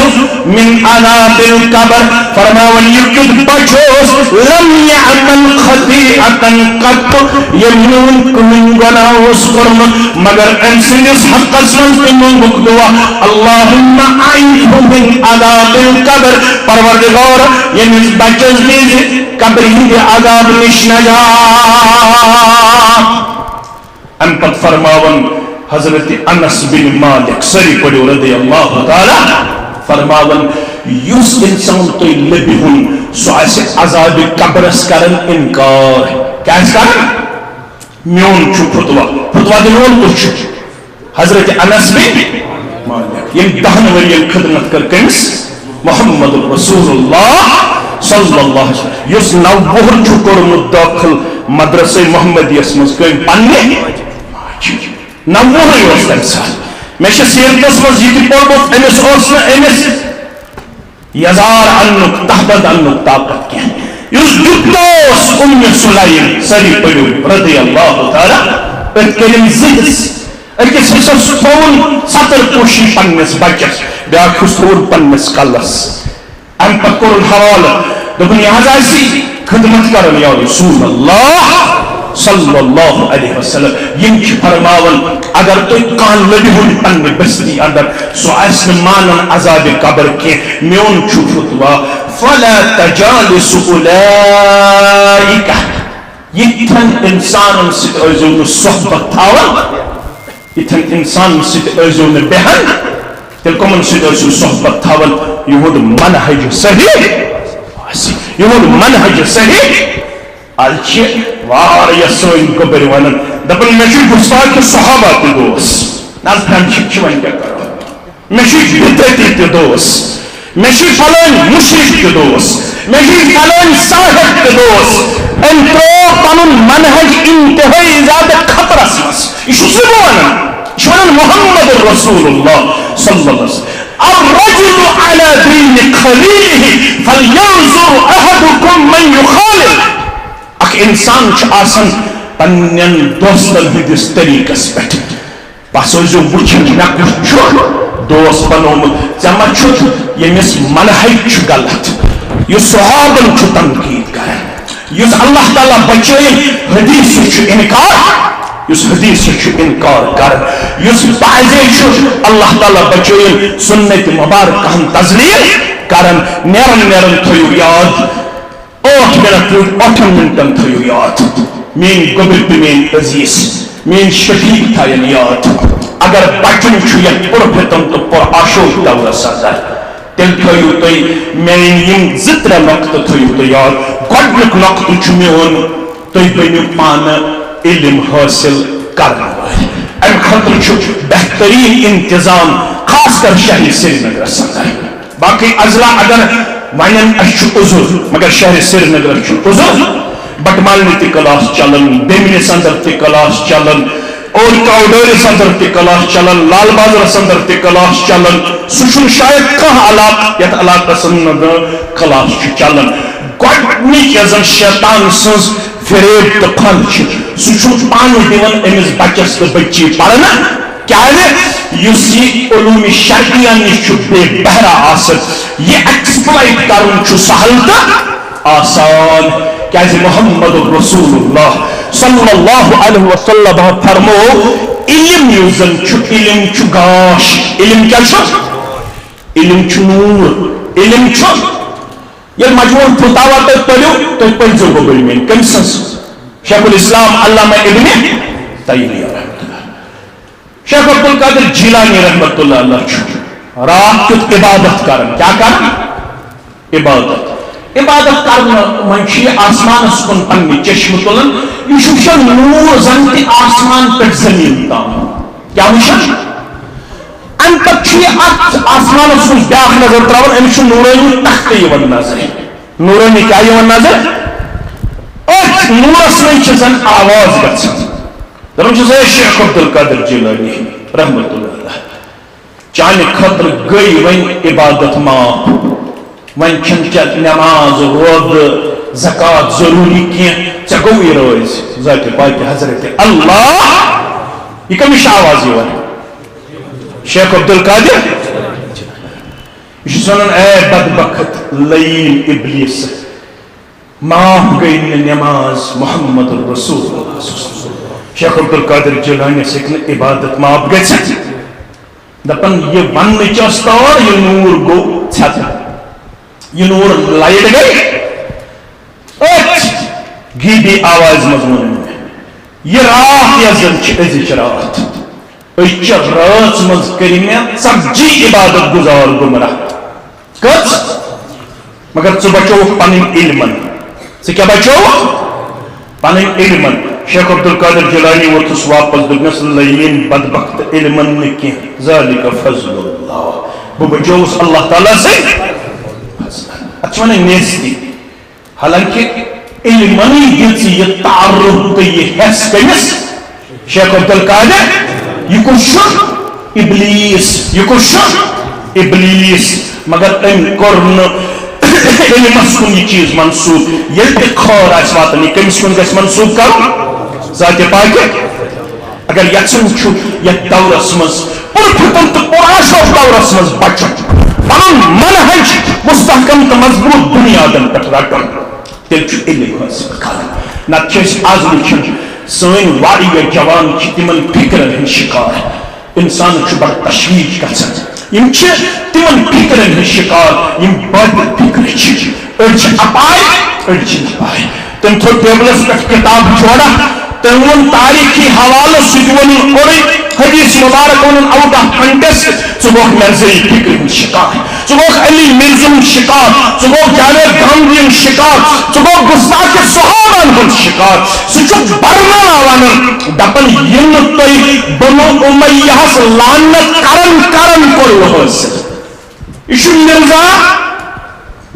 من عذاب القبر فرماون یکد بچوس لم یعمل خطیعتا قط یمنون کمن گناہوس کرم مگر ان سندس حقس مس منگک دعا اللہم اعیذ من عذاب القبر پروردگار یمس بچس دیز قبر ہند عذاب نش نجا ان پت فرماون حضرت انس بن مالک سری پڑھو رضی اللہ تعالی فرماون یس انسان تو لبی ہن سو ایسے عذاب قبرس کرن انکار کیسے کرن میون چھو فتوا دنون کچھ حضرت انس بن مالک یم دہن ورین خدمت کر کنس محمد رسول اللہ صلی اللہ علیہ وسلم یس نو بہر چھو کرمت داخل مدرسہ محمدی اسمز کن پننے نوہی اس انسان میں سیرتس مز یہ پورمت امس اوسنا امس یزار انک تحبت انک طاقت کی اس جتوس ام سلیم سری پڑھو رضی اللہ تعالی اتکلم زدس اکس حصص تھون سطر پوشی پنس بچس بیاک حصور پنس کلس ام پکر الحوال دبن یہاں ایسی خدمت کرن یا رسول اللہ صلی اللہ علیہ وسلم یم چھ فرماون اگر تو کان لبی ہن پن بستی اندر سو اس مانن عذاب قبر کے میون چھ فتوا فلا تجالس اولئک یتن انسان ست ازون صحبت تھاون یتن انسان ست ازون بہن تل کمن ست ازون صحبت تھاون یہ منہج صحیح یہ منہج صحیح الچہ واریا سوئن قبر ونن دپن مشی گستاخ صحابہ تی دوس ناز فرنشپ ون کیا کرو مشی بدعتی تی دوس مشی فلان مشرک تی دوس مشی فلان صاحب تی دوس ان تو پنن منہج انتہائی زیادہ خطرہ سمس یہ شو ونن محمد رسول اللہ صلی اللہ علیہ وسلم الرجل على دين خليله فلينظر احدكم من يخالف اک انسان چھ آسن پنن دوستن ہندس طریقس پہ بس ازو وچن مے کچھ دوست بنومت ژے ما چھُتھ ییٚمِس منہج چھُ غلط یُس صحابن چھُ تنقید کران یُس اللہ تعالیٰ بچٲیِن حدیث چھُ انکار یُس حدیث چھُ انکار کران یُس بعضے چھُ اللہ تعالیٰ بچٲیِن سنت مبارکہن تزلیل کران نیرن نیرن تھٲیِو یاد 8 منٹ 8 منٹن تھیو یاد مین گبر پہ مین عزیز مین شفیق تھائن یاد اگر بچن چھو یک پر پھتن تو پر آشوک دور سازر تل تھیو تی مین یم زتر نقط تھیو تی یاد گوڑنک نقط چھو میون تی بینیو پان علم حاصل کرنا ام خطر چھو بہترین انتظام خاص کر شہری سری نگر سازر باقی اضلاع اگر ونن اچھو عذر مگر شہر سری نگر اچھو عذر بٹمالنی تی کلاس چلن بیمنی سندر تی کلاس چلن اور کاؤڈوری سندر تی کلاس چلن لال بازر سندر تی کلاس چلن سوشن شاید کہا علاق یت علاقہ سندر کلاس چلن گوڑنی یزن شیطان سنز فریب تپن سوشن پانی دیون امز بچس تو بچی پڑھنا کیا ہے یہ علوم شرعیہ نش بے بہرا آسد یہ ایکسپلائٹ کرن چھو سہل تا آسان کیا محمد رسول اللہ صلی اللہ علیہ وسلم فرمو علم یوزن چھو علم چھو گاش علم کیا چھو علم چھو نور علم چھو یہ مجموع فتاوہ تو پڑھو تو پڑھو گو بلمین کنسنس شیخ الاسلام علامہ ابن تیمیہ رحمت اللہ شیخ عبدالقادر جیلانی رحمت اللہ اللہ چھو رات کت عبادت کرن کیا کرن عبادت کرنا منشی آسمان کن پنی چشم تلن یہ وچھان نور زن تہ آسمان پہ زمین تام کیا وچھان ان پتہ آسمان کن بیاکھ نظر تراون امس نورانی تخت یوان نظر نورانی کیا یوان نظر ات نورس من زن آواز گژھان دپان چھس شیخ عبدالقادر جیلانی رحمۃ اللہ چانہ خطر گئی ون عبادت معاف ون چھ نماز روزہ زکات ضروری کی ژے گوی روز ذات پاک حضرت اللہ یہ کمش آواز یوان شیخ عبدالقادر یہ ونان اے بدبخت لعین ابلیس معاف گئی نماز محمد الرسول اللہ شیخ عبدالقادر جیلانی سکن عبادت معاف گژھتھ دپان یہ ون طور یہ نور گو ژھت یہ نور لائٹ گئی گیبی آواز مضمون یہ رات یزن ازچ رات ازچ رات مز کری میں ژتجی عبادت گزار گمراہ کچ مگر ژٕ بچوک پنن علمن ژٕ کیا بچوک پنن علمن شیخ عبدالقادر جیلانی ووتھس واپس دوپنس لعین بدبخت علمن نہ کینٛہہ ذالک فضل اللہ بہ بچوس اللہ تعالیٰ سے اتھ ونان نیستی حالانکہ علمنی دِژ یہ تعارف تو یہ حس کمس شیخ عبدالقادر یہ کس ابلیس یہ کس ابلیس مگر ام کور علمس کن یہ چیز منسوب یل تہ خور آس واتن یہ کمس کن گژھِ منسوب کرن ذات پاک اگر یژھان چھُ یتھ دورس مز پرفتن تو پرآشوب دورس مز بچن پنن منہج مستحکم تو مضبوط بنیادن پہ رٹن تیل چھُ علم حاصل کرن نتہٕ چھِ أسۍ آز وٕچھان سٲنۍ واریاہ جوان چھِ تِمن فکرن ہٕنٛدۍ شکار انسان چھُ بڑٕ تشویش گژھان یم چھِ تِمن فکرن ہٕنٛدۍ شکار یم بد فکر چھِ أڑۍ چھِ اپاے أڑۍ چھِ نپاے تٔمۍ تھوٚو ٹیبلس پٮ۪ٹھ کِتاب جوڑا تٔمۍ ووٚن تاریخی حوالہٕ سُہ تہِ ووٚنُن اورٕے حدیث مبارک ووٚنُن آوُٹ آف کنٹیکسٹ ژٕ گوکھ مرزائی فکر ہُنٛد شکار ژٕ گوکھ علی مرزا ہُنٛد شکار ژٕ گوکھ جاوید گاندھی ہُنٛد شکار ژٕ گوکھ گستاخ صحابن ہُنٛد شکار سُہ چھُ برناوان دپان یہِ نہٕ تۄہہِ بنو امیہس لعنت کرن کوٚروٕ حٲصِل یہِ چھُ مرزا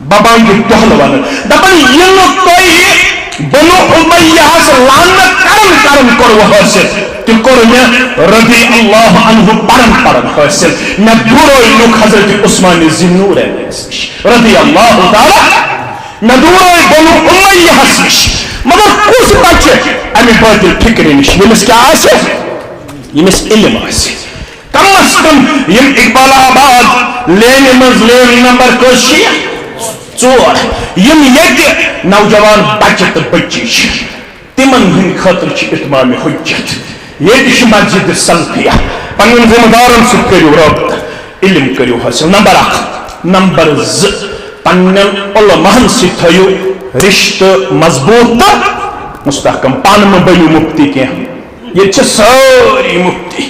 بابانگی دۄہل ونان دپان یہِ نہٕ تۄہہِ بنو امیہس لعنت کرن کوٚروٕ حٲصِل تہِ کوٚر مےٚ رضی اللہ عنہ پرن حٲصِل مےٚ دوٗرے لُکھ حضرت عثمان ذِنوٗرین نِش رضی اللہ تعالیٰ مےٚ دوٗرے بنو امیہس نِش مگر کُس بچہِ امہِ باطل فکرِ نِش ییٚمِس کیٛاہ آسہِ ییٚمِس علم آسہِ کم از کم یم اقبال آباد لینہِ منٛز لین نمبر کٔژ چھِ ژور یم ییٚتہِ نوجوان بچہِ تہٕ بچی چھِ تِمن ہٕنٛدِ خٲطرٕ چھِ اتمام حجت ییٚتہِ چھِ مسجد سلفیہ پنٕنٮ۪ن ذمہٕ دارن سۭتۍ کٔرِو رٲبطہٕ علم کٔرِو حٲصِل نمبر 1 نمبر 2 پنٕنٮ۪ن علماہن سۭتۍ تھٲیِو رشتہٕ مضبوٗط تہٕ مستحکم پانہٕ مہٕ بٔنِو مفتی کینٛہہ ییٚتہِ چھِ سٲری مفتی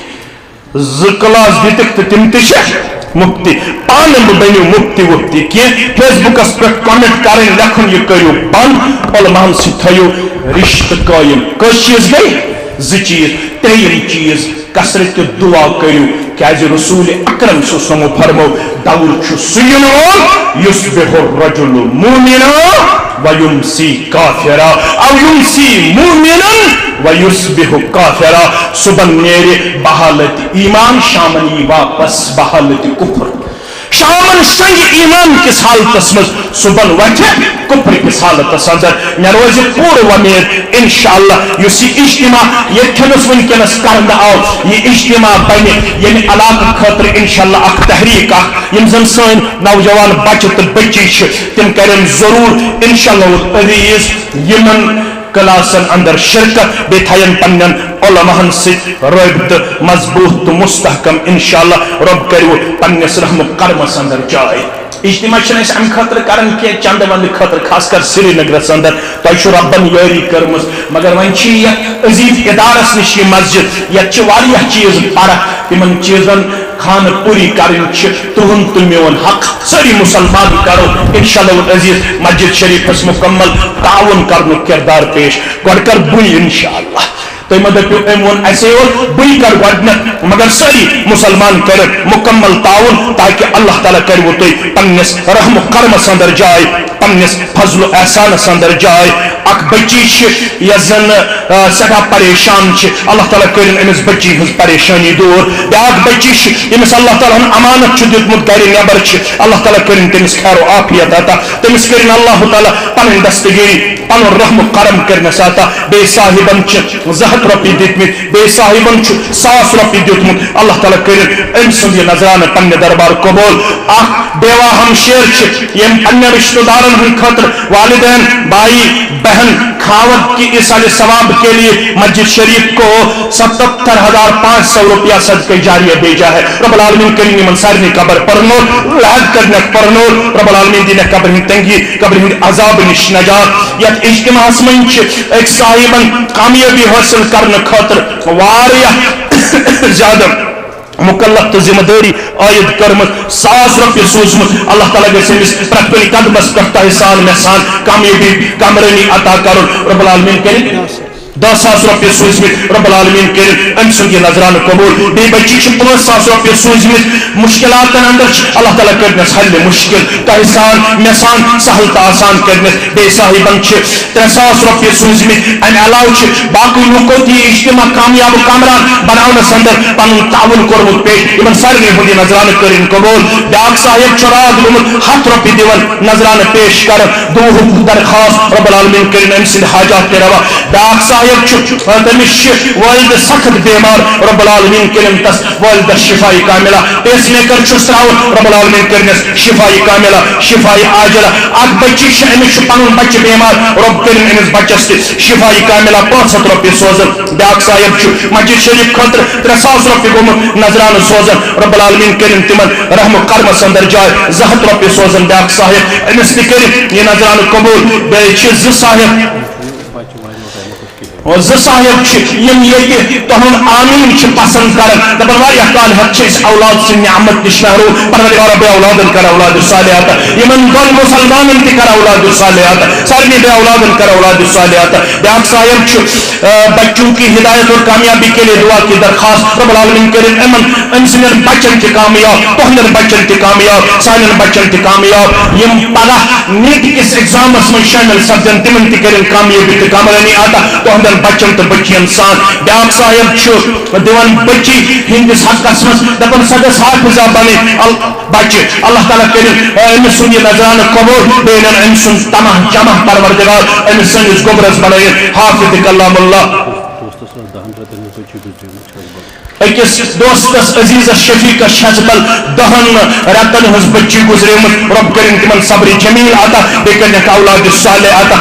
2 کلاس دِتِکھ تہٕ تِم تہِ چھِ مفتی پانہٕ مہٕ بٔنِو مفتی وفتی کینٛہہ فیس بُکس پٮ۪ٹھ کمنٹ کرٕنۍ لیکھُن یہِ کٔرِو بنٛد علماہن سۭتۍ تھٲیِو رشتہٕ قٲیِم کٔژ چیٖز گٔے 2 چیٖز ترٛیٚیِم چیٖز کثرت دعا کٔرِو کیازِ رسول اکرم صلی اللہ علیہ وسلم فرمو دور چھُ سُہ یِنہٕ وول یُصبِحُ الرجل مؤمنا ویمسی کافرا او یمسی مؤمنا ویصبح کافرا صبح نیرِ بحالت ایمان شامن یی واپس بحالت کفر شامن سنگ ایمان کس حالتس مز صبح وتھِ کفر کس حالتس اندر مےٚ روزِ پوٗرٕ وۄمید انشاءاللہ یُس یہِ اجتماع ییٚتھٮ۪نس وٕنکٮ۪نس کرنہٕ آو یہِ اجتماع بنہِ ییٚمہِ علاقہٕ خٲطرٕ انشاءاللہ اکھ تحریٖک اکھ یِم زن سٲنۍ نوجوان بچہِ تہٕ بچی چھِ تِم کرن ضروٗر انشاءاللہ العزیز یِمن کلاسن اندر شرکت بیٚیہِ تھاین پننٮ۪ن علماہن سۭتۍ رٲبطہٕ مضبوٗط تہٕ مستحکم انشاءاللہ رۄب کٔرِو پننِس رحمُ کرمس اندر جاے اجتماع چھنس ام خاطر کرن کی چند وند خاطر خاص کر سری نگرس اندر تہ ربن یاری کرمز مگر ون عزیز ادارس نش یہ مسجد یہ واریاہ چیز فرق تمن چیزن خان پوری کرن تہن تو میون حق ساری مسلمان کرو انشاءاللہ العزیز مسجد شریفس مکمل تعاون کرن کردار پیش گۄڈٕ کر بُے انشاءاللہ تو مدد ام ون ایسے بی کر گۄڈنیٚتھ مگر ساری مسلمان کر مکمل تعاون تاکہ اللہ تعالیٰ کر وہ تھی پنس رحم و کرمس اندر جائے پنس فضل و احسانس اندر جائے اک بچی یس زن سٹھا پریشان اللہ تعالیٰ کرن امس بچی ہز پریشانی دور بیاکھ بچی یمس اللہ تعالیٰ امانت دیتمت گھر نیبر اللہ تعالیٰ کرن تمس خیر و عافیت عطا تمس کرن اللہ تعالیٰ پن دستگیری پن رحم و کرم کرنس عطا بے صاحبن زہت رۄپیہِ دِتمٕتۍ بیٚیہِ صاحبن چھُ 100 رۄپیہِ دیُتمُت اللہ تعالیٰ کٔرِنۍ أمۍ سُنٛد یہِ نظرانہٕ پننہِ دربار قبوٗل اکھ بیوا ہمشیر چھِ یِم پننہِ رشتہٕ دارن ہٕنٛدِ خٲطرٕ والدین بھائی بہن خاوند کی اِصالِ ثواب کے لیے مسجد شریف کو 77,500 روپیہ صدقہ جاریہ بھیجا ہے رب العالمین کریں یمن سارنٕے قبر پرنور لحد کرنک پرنور رب العالمین دِنکھ قبر ہٕنٛدۍ تنگی قبر ہٕنٛدۍ عذاب نش نجات یتھ اجتماعس منٛز چھِ أکۍ صاحبن کامیٲبی حٲصل کرنے خاطر واریاہ زیادہ مکلف تو ذمہ داری عائد کرمت 100 رۄپیہِ سوٗزمُت اللہ تعالیٰ گژھِ أمِس پرٛٮ۪تھ کُنہِ قدمس پٮ۪ٹھ تۄہہِ سان مےٚ سان کامیٲبی کامرٲنی عطا کرُن رب العالمین کٔرِنۍ 10,000 رۄپیہِ سوٗزمٕتۍ رب العالمین کٔرِنۍ أمۍ سُنٛد یہِ نظرانہٕ قبوٗل بیٚیہِ بچی چھِ 5,000 رۄپیہِ سوٗزمٕتۍ مُشکِلاتن اندر چھِ اللہ تعالیٰ کٔرنس حل مُشکِل تۄہہِ سان مےٚ سان سہل تہٕ آسان کٔرنس بیٚیہِ صاحبن چھِ 3,000 رۄپیہِ سوٗزمٕتۍ امہِ علاوٕ چھِ باقٕے لُکو تہِ یہِ اجتماع کامیاب کامران بناونس اندر پنُن تعاوُن کوٚرمُت پیش یِمن سارنٕے ہُنٛد یہِ نظرانہٕ کٔرِنۍ قبوٗل بیاکھ صاحب چھُ راتھ گوٚمُت 100 رۄپیہِ دِوان نظرانہٕ پیش کران دُہُک درخواست رب العالمین کٔرِنۍ أمۍ سٕنٛدۍ حاجات تہِ روا بیاکھ صاحب چھُ تٔمِس چھِ والدٕ سخت بیمار رب العالمین کٔرِنۍ تس والدس شفاء کاملہ پیس میکر چھُس تراوان رب العالمین کٔرنس شفاء کاملہ شفاء عاجلہ اکھ بچی چھِ أمِس چھُ پنُن بچہِ بیمار رب کٔرِنۍ أمِس بچس تہِ شفاء کاملہ 500 رۄپیہِ سوزان بیاکھ صاحب چھُ مسجد شریف خٲطرٕ 3,000 رۄپیہِ گوٚمُت نظرانہٕ سوزان رب العالمین کٔرِنۍ تِمن رحم و کرمس اندر جاے 200 رۄپیہِ سوزان بیاکھ صاحب أمِس تہِ کٔرِنۍ یہِ نظرانہٕ قبوٗل بیٚیہِ چھِ 2 صاحب زٕ صاحب چھِ یِم ییٚتہِ تُہُنٛد آمیٖن چھِ پسنٛد کران دپان واریاہ کالہِ ہٮ۪تھ چھِ أسۍ اولاد سٕنٛدِ نعمت نِش محروٗم پروردگار رب اولادن کر اولاد صالحات یِمن دۄن مُسلمانن تہِ کر اولاد صالحات سارنٕے بے اولادن کر اولاد صالحات بیاکھ صاحب چھُ بچوں کی ہدایت اور کامیابی کے لیے دعا کی درخواست رب العالمین کٔرِنۍ أمۍ سٕنٛدٮ۪ن بچن تہِ کامیاب تُہنٛدٮ۪ن بچن تہِ کامیاب سانٮ۪ن بچن تہِ کامیاب یِم پگاہ نیٹ کِس ایگزامس منٛز شٲمِل سپدن تِمن تہِ کٔرِنۍ کامیٲبی تہٕ کامرٲنی عطا تُہنٛدٮ۪ن بچن تو بچین سان بیاکھ صاحب چھُ دِوان بچی ہٕنٛدِس حقس منٛز دپان سۄ گژھِ حافظہ بنٕنۍ بچہِ اللہ تعالیٰ کٔرِنۍ أمِس سُنٛد یہِ نظرانہٕ قبوٗل بیٚیہِ أنِن أمۍ سُنٛد تمام جمع پروردگار أمِس سٲنِس گوٚبرس بنٲیِن حافظ کلام اللہ أکِس دوستس عزیزس شفیقس چھَس بل 10 رٮ۪تن ہٕنٛز بچی گُزریمٕژ رۄب کٔرِنۍ تِمن صبرِ جمیٖل عطا بیٚیہِ کٔرنکھ اولاد صالح عطا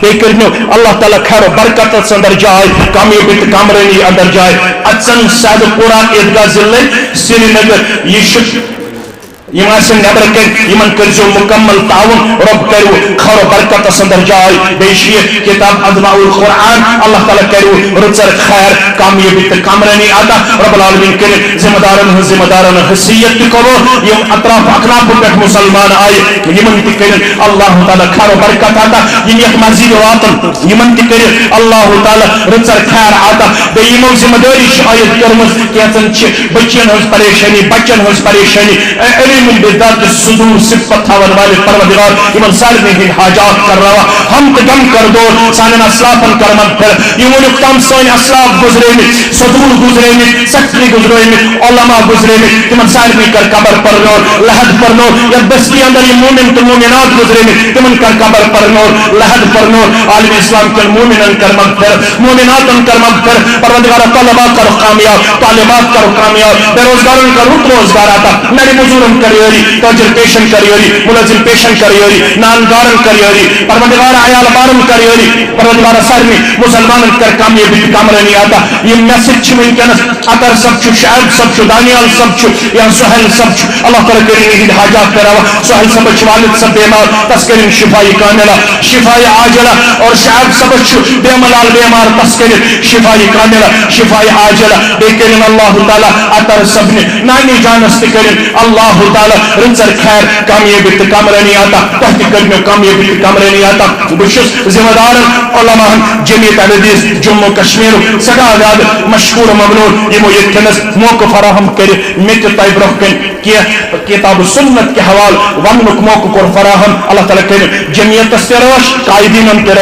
بیٚیہِ کٔرنو اللہ تعالیٰ خیر و برکتس اندر جاے کامیٲبی تہٕ کامرٲنی اندر جاے اژن صحدٕ پورہ عیدگاہ ضلعے سری نگر یہِ چھُ یم آسن نیبر کن یمن کرزو مکمل تعاون رب کرو خیر و برکتس اندر جاے بیشی کتاب ازماء القرآن اللہ تعالیٰ کرو رچر خیر کامیابی تہ کامرانی عطا رب العالمین کرن ذمہ دارن حیثیت تہ کرو یم اطراف اکناف پہ مسلمان آئے یمن تہ کرن اللہ تعالیٰ خیر و برکت عطا یم یک مسجد واتن یمن تہ کرن اللہ تعالیٰ رچر خیر عطا بے یمو ذمہ داری عائد کرمز کیچن بچین ہز پریشانی بچن ہز پریشانی من بذات الصدور صفت تھاون والے پروردگار یمن سارنٕے ہٕنٛدۍ حاجات کر روا ہم تہ غم کر دور سانٮ۪ن اسلافن کر مغفرت یم ونیُک تام سٲنۍ اسلاف گزریمٕتۍ صدور گزریمٕتۍ سیکٹری گزریمٕتۍ علما گزریمٕتۍ تمن سارنٕے کر قبر پرنور لحد پرنور یتھ بستی اندر یم مومن تہٕ مومنات گزریمٕتۍ تمن کر قبر پرنور لحد پرنور عالم اسلام کٮ۪ن مومنن کر مغفرت مومناتن کر مغفرت پروردگار طلبا کر کامیاب طالبات کر کامیاب بے روزگارن کر رُت روزگار عطا نرِ مزورن کریوری تاجر پیشن کریوری ملازم پیشن کریوری ناندارن کریوری پروردگار عیال بارن کریوری پروردگار سارنی مسلمانن کر کامیابی کامرانی آتا یہ میسج چھ ونکس عطر صاحب چھ شعیب صاحب چھ دانیال صاحب چھ یا سہیل صاحب چھ اللہ تعالی کرین ہند حاجات کراوا سہیل صاحب چھ والد صاحب بیمار تس کرین شفاء کاملہ شفاء عاجلہ اور شعیب صاحب چھ بیملال بیمار تس کرین شفاء کاملہ شفاء عاجلہ بے کرین اللہ تعالی عطر صاحب نے نانی جانس تہ کرین اللہ تعالی رنزر خیر کامیابی تہ کامرانی آتا تحت کرنو کامیابی تہ کامرانی آتا بشس ذمہ دار علماء جمعیت الحدیث جموں کشمیر سدا زیادہ مشہور ممنون یمو یتنس موقع فراہم کر مت تہ برہ کن کتاب سنت کے حوالہ ونک موقع کور فراہم اللہ تعالی کر جمعیت تہ روش قائدین تہ